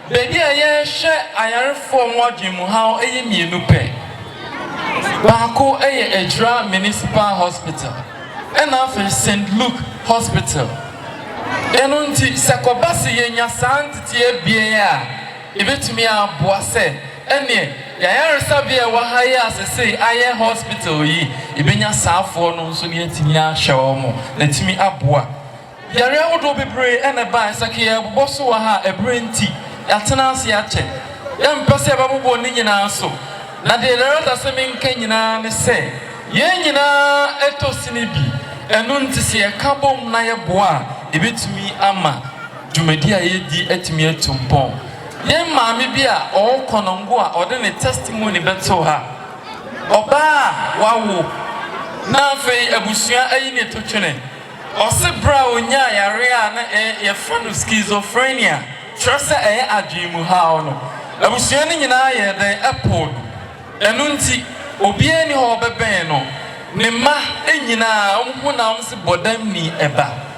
bebi a ye hwe ayarefo modwemu ha eye mienu pe baako eye Ejura Municipal Hospital and afi St. Luke Hospital enunti sekobasi ye nyasantiti ebie ya ibetumi aboa se ene ya resabia wa haya asese aye hospital yi ibenya saafo no nso ne atimi ahwe mo na timi aboa yare wodo bebre ene ba sake ya boso wa ha ebrenti atena ase ache ya mpese babobo ni nyina so na de lerata se menka nyina ne se ye nyina etosini bi enu ntise ye kabom na ye boa ibetumi ama dwumadi a ye di atimi atumpon Yen mami bia o konongo a ode ne testimony beto ha oba wawo na fe abusua ayi ne totwene o se bra onya yare a na ye fanu schizophrenia trust e adwemu ha no abusua ne nyina ye den apple enunti obi ani ho beben no ne ma enyina hu na se bodam ni eba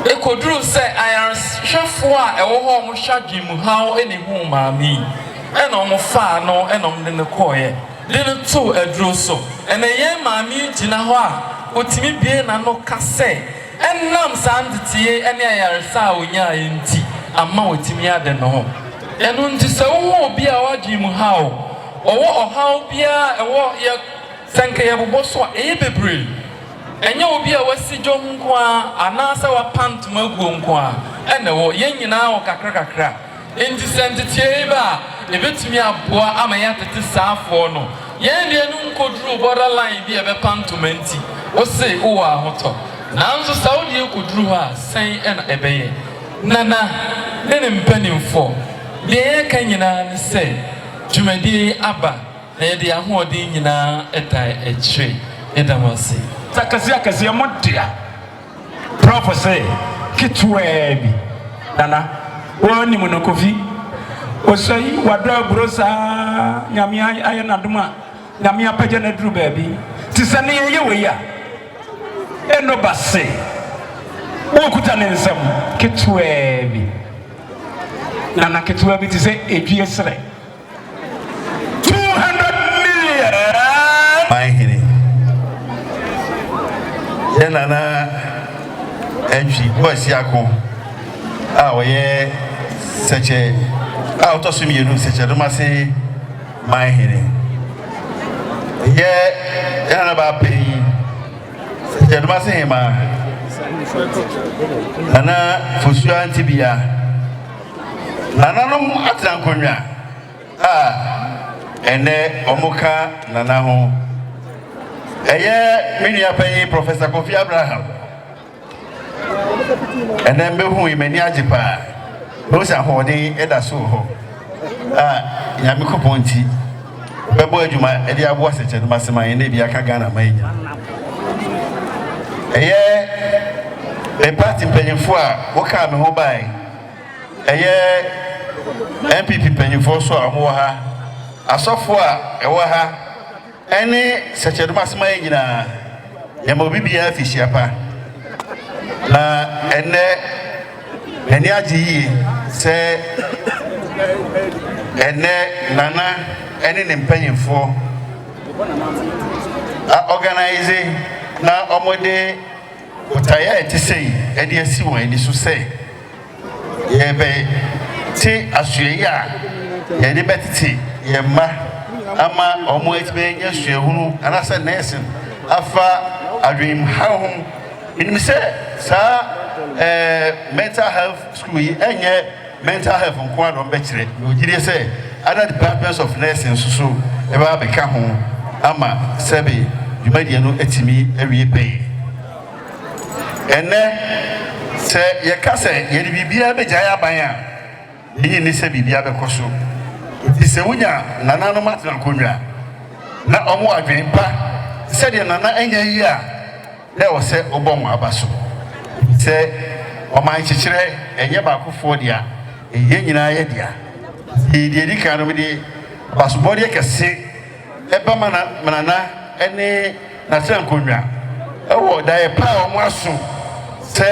ekoduru se ayars hwefo a ewo ho mo hwadwemu hawo ene hu maami ene omo fa no ene omde ne koye de ne to aduro so ene ye maami gina ho a otimi bie na no kase enam sandetie ene ayarsa a onya enti ama otimi ade no ho enu nti se wo obi a wadwemu hawo owo ohaw bia ewo ye senke ye boboso a bebre enye obi a wasi dwom nko a anasa wa pant magu nko a ene wo ye nyina wo kakra enti sentetie ba ebetumi aboa ama ya tete saafo no ye ne nu nkoduru borderline bi ebe pantomenti o se wo ahoto nanso saudi ekoduru ha sen ena ebeye nana ne mpanimfo de ka nyina ne se dwumadi aba na ye de ahoɔden nyina eta ekyire edamasi Takazia modia prophecy kitwebi nana woni monokofi osai wadra brosa nyame ayena duma nyame apaje na duru baabi tisane ye we ya eno base wokuta ne nsam ketwa bi na ketwa bi ti se edwie sere 200 million my Hene yana na entry boys yako oye seche autosumi yenu Sekyedumasi my Hene yana ba pay Sekyedumasi hema nana fosua antibia nana no atrankonwa ene omuka nana ho mini apanyi Professor Kofi Abraham ene mbehu imeni ajipa bosa hodi eda so ho nyame koponti bebo adwuma edi abo Sekyedumasi man ene bia ka Ghana man a party penyefo a woka me ho bai MPP penyefo so a mo ha asofo a ewo ha ene Sekyedumasi man nyina ya mo bibia afihia pa na ene aji se ene nana ene ne penyefo organizing na omode utaya etisei edi asi won edi so sei ye be ti asue ya ye de betiti ye ma ama omo etibe nya sue hunu anasa nursing afa adwim hahum inimse sa mental health school yi enye mental health nko adon be kire no gire say other departments of nursing so e ba be ka ho ama sebe Jumadi no etimi ewie pay ene se ye kase ye di bibia be jaya ban a ni ni se bibia be koso ti se wunya nana no matran konwa na omo adwen pa se de nana enya yi a le wo se obon abaso se o man chichire enye ba kofo dia eye nyina ye dia e di kan no de baso body kese eba manana ene na trankonwa ewo dai pa omo aso se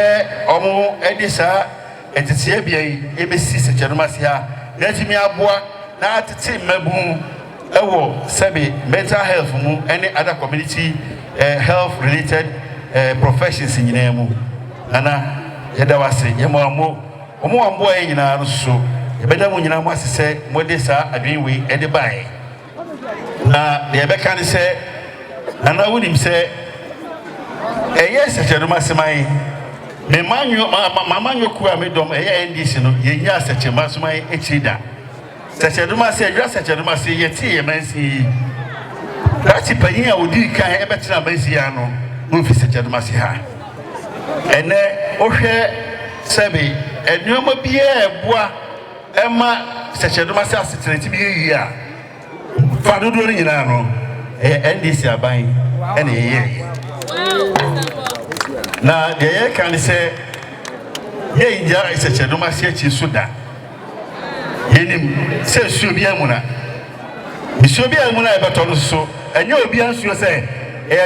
omo edisa etete bia yi ebesi Sekyedumasi ha na timi aboa na atete mabu ewo sebe mental health mu any other community health related professions nyina mu ana yeda wase yemo omo ambo e nyina no so yebeda mu nyina mu asese modesa adwenwe ede bai na de be kan se nana wunim se Sekyedumasi man me manyo mama nyoku a me dom NDC no ye nya Sekyedumasi man echida Sekyedumasi adwa Sekyedumasi ye tie mansi dati panyin a odi kan e betena mansi ya no no fi Sekyedumasi ha ene ohwe sebe enyoma bia eboa ema Sekyedumasi aseteneti bi yi a fa dodo nyina no NDC aban ene ye na de kan se ye inja Sekyedumasi achi suda yenim se suo bia muna suo bia muna e beto no so enye obi ansuo se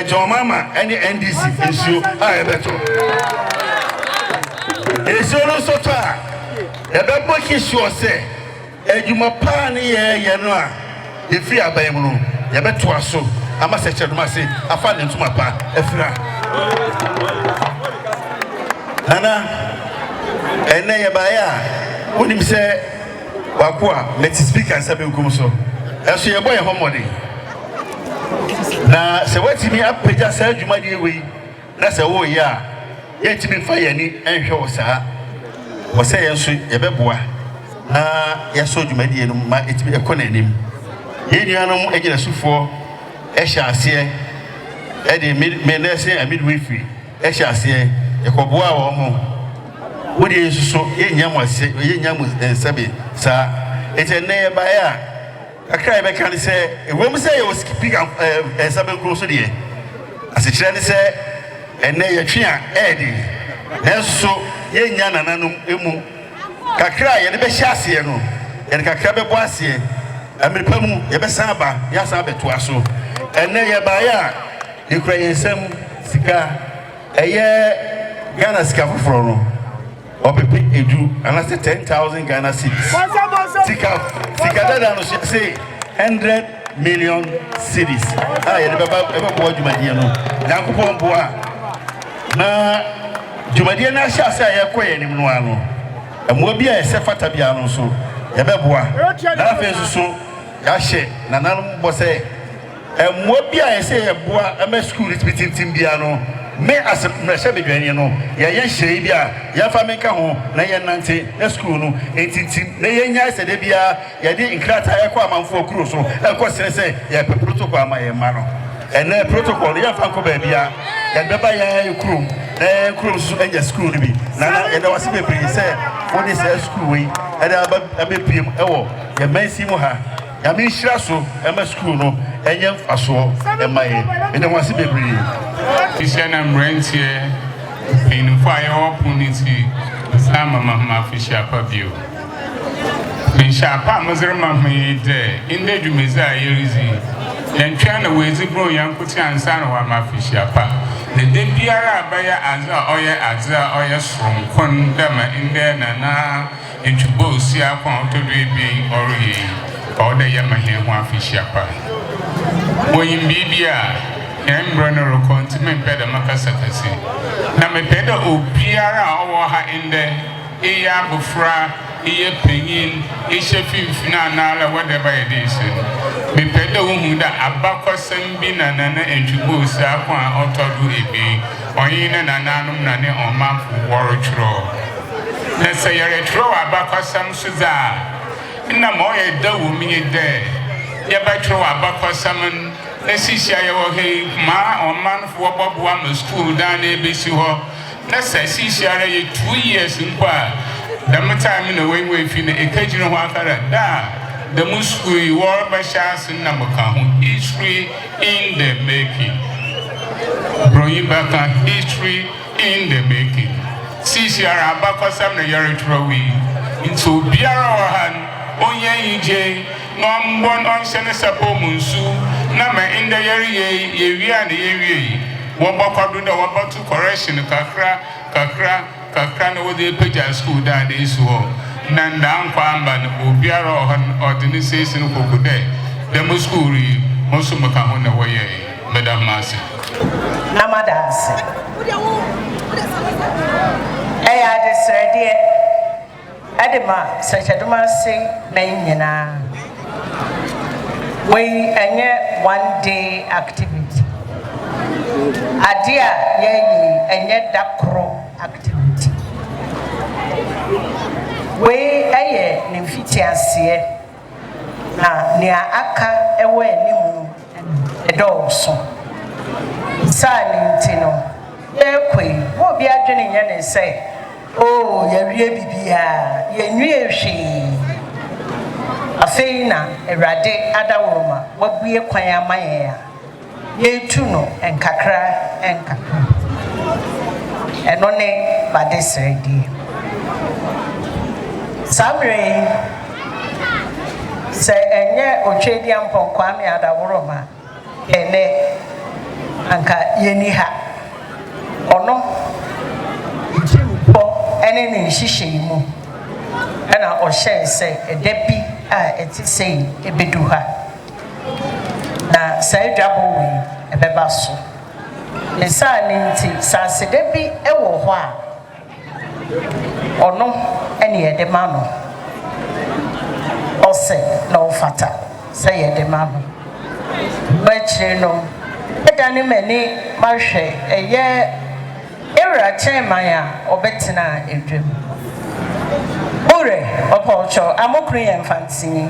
John Mama ene NDC ensuo a e beto ensuo no so ta e be boki suo se edwuma pa ne ye no a efi aban mu no ye beto aso ama Sekyedumasi afa ne ntuma pa afira nana ene ye baya unim se wakwa let speaker sabe nkum so eso ye boy homodi na se watimi apeja sa adwuma de we na se wo ya ye timi fa ye ni enhwe wo saa wo se ye nso ye beboa na ye so adwuma de no ma etimi ekona anim ye nuanom agina sufo ehya ase e de me nurse and midwifery ehya ase ekoboa wo mo wodi ensuso ye nyam ase ye nyam sabe sa etene ba ya akra be kan se ewom se ye skipping sabe kro so de ase kire ne se ene ye twe a edi enso ye nya nananum emu kakra ye ne be hya ase no ye ne kakra be bo ase amiripa mu ye be san ba ya san be to aso ene ye ba ya ekura yensem sika Ghana sika for no or be edu and I say 10,000 Ghana cedis. Sika that no say 100 million cedis. You never boy Jumadia no. Nyankopon boa. Na Jumadia na sha say ayekoye nim no ano. Emo bia esefata bia no so. Ye beboa. Na afenso so ya hye na nanum bo say emo bia ese ye boa ema school repeating bia no. Me as mresha bedwani no ye hye bia ya fa menka ho na ye nante na school no entitim na ye nya se de bia ye de inkrata ye kwa amanfo okuro so e ko sere se ye protocol amaye ma no ene protocol ye fa ko ba bia ye beba ye kuro na kuro so enye school bi na ye da wase bebre se woni se school wi e da abepiem e wo ye mansi mu ha ya me hira so e ma school no enye mfaso e maye ene wase bebre Ishana Mrentie in fire opportunity, some of my fish up of you. In Shapa, Mazerma made in the Jumeza Yerizi, and China ways to grow young Kutan son of my fish up. The Debiara Baya Azza Oya from Kondama in there, Nana, into Bosia, Ponto being or the Yamaha one fish up. When you be Embrano continent better Macasatasi. Now, me better Opiara or her in the Ea Bufra, Ea Pingin, Isha Finana, whatever it is. Me better Umuda Abacos and Bina Nana and Jubusa, Auto do it be, or in an anonum nane or mouth warrior. Let's say you're a throw Abacos Sam Suzar. In the more a double minute there. Yabatro Abacos Salmon. Nesisia yo he ma or man for Bob one school down there BC ho. Nessa Sisia 2 years in qua. The time in the way we feel a occasional wakara da. The Muscu war by chance in number history in the making. Bring back on history in the making. Sisia Abacosam the Yaritrowi into Biara Han Oye EJ. No one on Senasapo Munsu, Nama in the area and the area. One back do the one to correction, Kakra, no the Peja school down the issue. Nan down Kwamban, Ubiara or the Nissan Kokude, the Muscuri, Mosumaka on the way, Madame Massey. Namadas. I had this idea. Edema, Sekyedumasi, Nayina. We enye 1 day activity. Adia ye enye dakro activity. We eye nimfiti asiye na ni aka ewe nimu edoso. Sani ntino ekwe wo bi adwene nya ne say oh ye wie bibia ye nwie hwe afeina erade adawoma wabue kwan amaye ya yetu no enkakra eno ne badesredi samre se enye otwedi amponkwa me adawoma ene anka yeni ha ono ene ne hihye mu ana o hye se edabi a eti sei ebedu ha na sai dwabo we ebeba so esa ne nti sase dabi ewo ho a ono ene yede ma no ose na ofata se yede ma no bachire no edane mani mahwe eye era chemaya obetina edwem ore opocho amokru yemfanti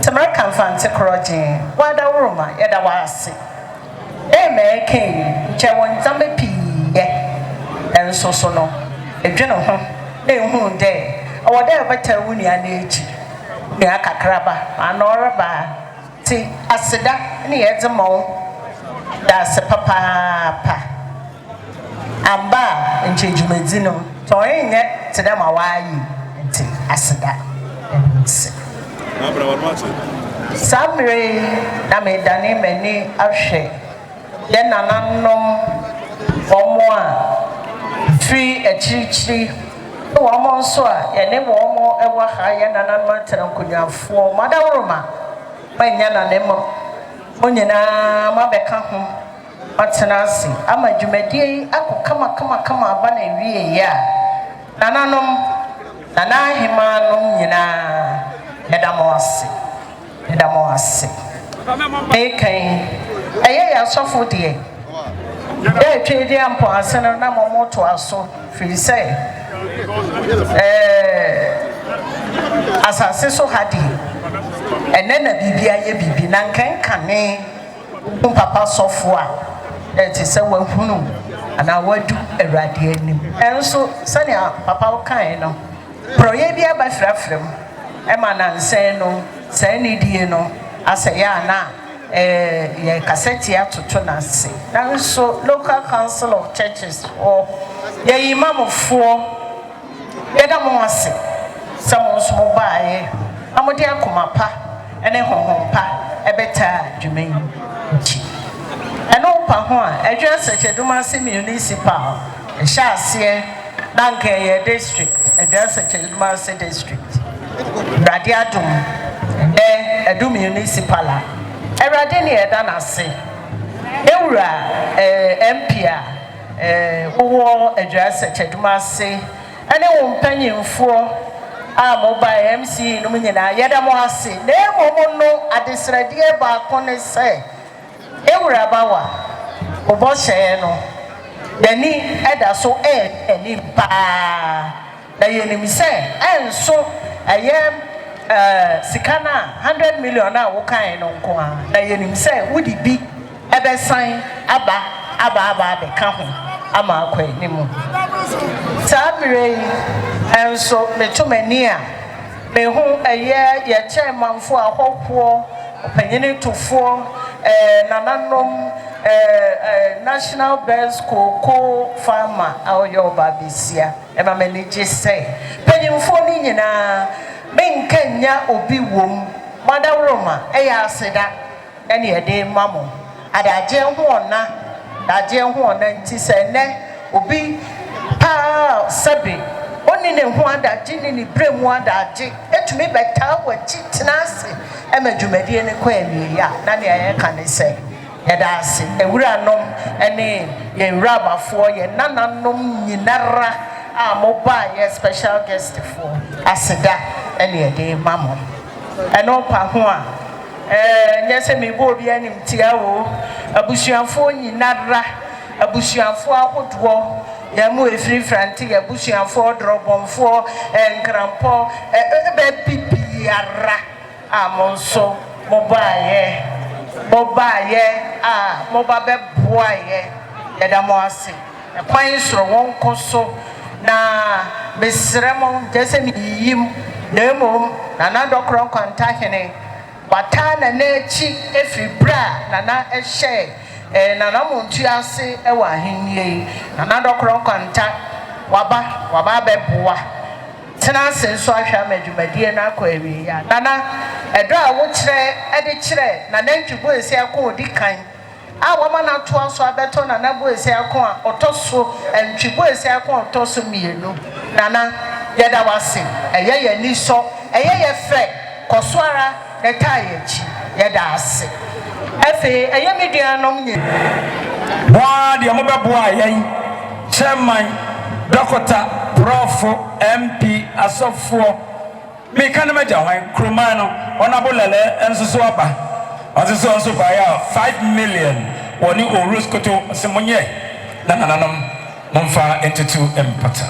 tamara mfanti kroje wada uruma yeda wase eme ken che won zambe piye enso so no edweno ho na ehu de awode beta wuni anechi ne akakraba anoraba ti aseda ne yedzemo da se papa amba nchejumedzino to enye tede mawayi nti aseda samre na medane mani ahwe ye nananom Omoa free a chichi. Woman so a name woman ever higher than a matter of Kunya for Madame Roma. My Yana Nemo Munina Mabeka home. Matanasi, ama jumedie ako kama abana wie ya nananom nana himanom nyina yedamo ase ekan eye ya sofo de twede ampo asena na momoto aso firi se asase so hadi enena bibia ye bibi na nkankane papa sofo a eti se wahunu ana wadu awrade anim enso sane papa kan no proye bia ba frafrem e ma na nsen no sane die no asaya na ye cassette atoto na se na so local council of churches or ye imam fo ye da mo ase samo so mo baaye amode akoma pa ene honhom pa ebeta dwumen and opa ho a edwa Sekyedumasi municipal Shase Nankeye district edwa Sekyedumasi district Radiadum edu municipal erade ne eda na se ewura MP wo edwa Sekyedumasi ene wo mpanyimfo a mobile MC no nyina yeda mo ase na emomo no adesradie ba akone se ewura bawa oboshe no dani eda so eni ba da yenim se enso ayem sikana 100 million a wo kan no nko a da yenim se wudi bi ebesan aba be ka ho ama akwa ni mu tabire enso metumani a me hu eye ye chairmanfo ahokwo opanyene tofo nananom national best cocoa farmer ayo babisia e ma manage say panyimfo ni nyina menkanya obi wom Madam Roma eya aseda ene ede mamo adaje ho ona nti se ne obi pa sabi oni ne ho adaje ni bremu adaje etumi beta wachi tenase emadwumadie ne kwa awie na ne aye ka ne se yeda ase ewura nom ene ye rabafo ye nananom nyinara a moba ye special guest for aseda ene ede mamo eno pa ho a nyese me bo obi anim tia wo abusuafo nyinara abusuafo ahodo ya mu efiri franti ya abusuafo drobonfo enkrampo be pipi ara amonso mobaye moba be boaye yedamo ase kwan soro won koso na besremo jese mi yim demo na dokro kwanta Hene watana nechi efiri bra na ehye na muntu ase e wa henye na dokro kwanta waba be boa tena senso ahwa madwumadie na akwa awie ya nana edo a wo kire ede kire na nantwebo esi akọ odikan a wama na to aso abeto na nabo esi akọ a otoso ntwebo esi akọ otoso mienu nana yeda wase eye ni so eye fe kosoara netaye chi yeda ase efe eye medianom nye wa de mo beboa yen chairman Dokota Profo MP asofo me kan ma jahwan kroma no onabulele ensusu aba onsusu ba ya 5 million woni oruskoto semonye na nananom momfa entutu empata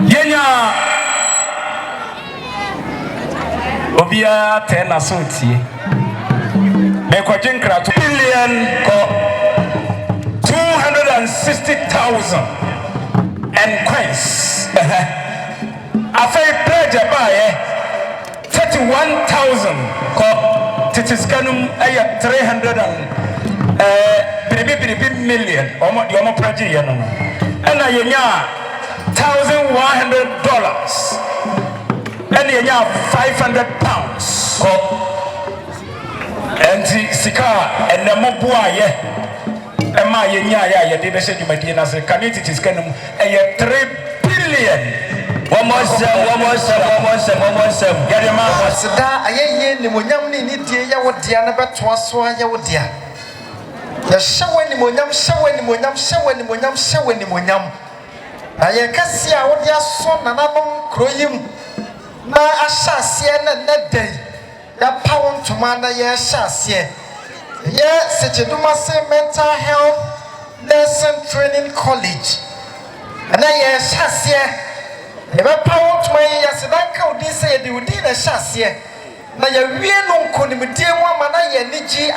yenya obia tena sotie me kwagyenkra 2 billion ko 260,000 and coins. After pledge by 31,000 titiskanum 300 million omo project ya no and na yenya $1,100 and yenya £500 and sika and the mobuaye Emma yenya ya ye de be se dwumadi na se kan entities kanum e 3 billion. One more sem. Get him out. Sada ayeye ni monyam ni ni die ya wodia na betoa so ya wodia. Ya hyewe ni monyam. Aye kasi a wodia so nananom kroyim. Na ahyase na nedai. Ya pawo ntoma na ya ahyase. Ya Sekyedumasi Mental Health Nursing Training College. Na ya ahyase. Eba pawo ntoma ya sedanka odi se ye de odi na ahyase. Na ya wie no nkonimdie mu ama na ya nigi.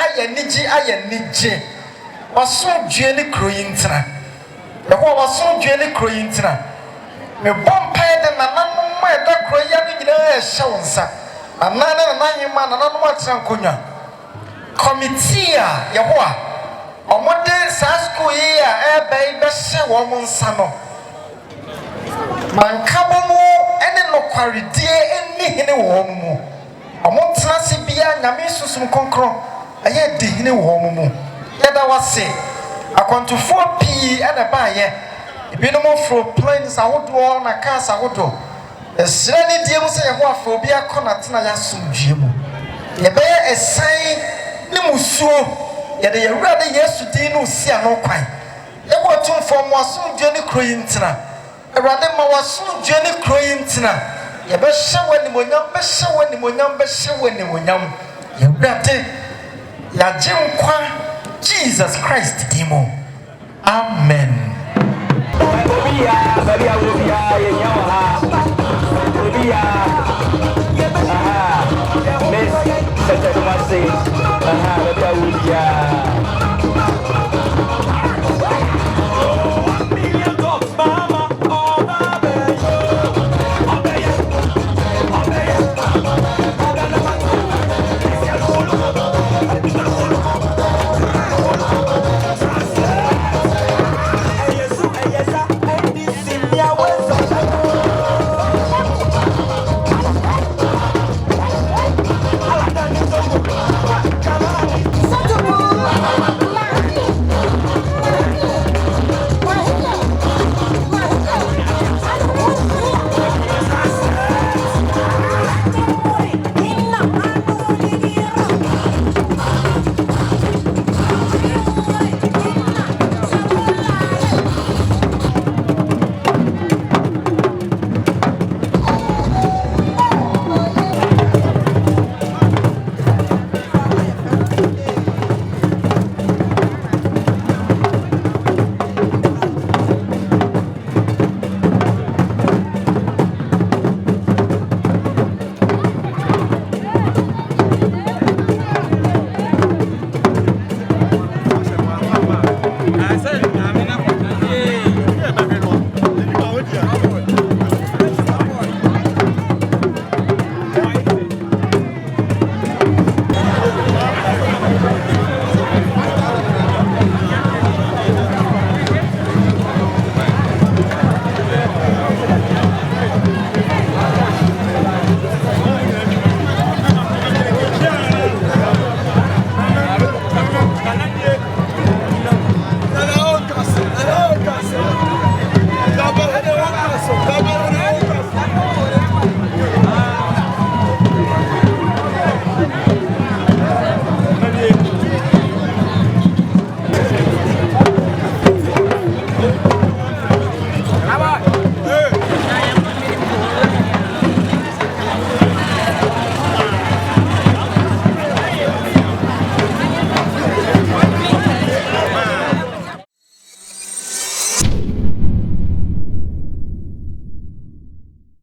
Waso due ni kroyintra. Ya ko waso due ni kroyintra. Me bompae de nananom ma da kroya ni nyina ya hyewonsa. Anana na hima nananom atrankonya. Committee a ya ho a omode sa school yi a ebe be hye wo mo nsa no. Mankabomu ene nokwaredie eni hene wo mu. Omo trase bia nyame susum konkron aye de hene wo mu. Yada wase akwantufo pii ene baaye ebinom fro planes ahodo na cars ahodo esire ne die mu se ye ho afo obi akona tena ya somdue mu ye be esan ne musuo ye de yewura de Yesu din no si ano kwan ye bo tumfo mo asomdue ne kroyin tena ewrade ma wasomdue ne kroyin tena ye be hyewe ni monyam ye wrade ya jinkwa Jesus Christ dimo. Amen. Yeah,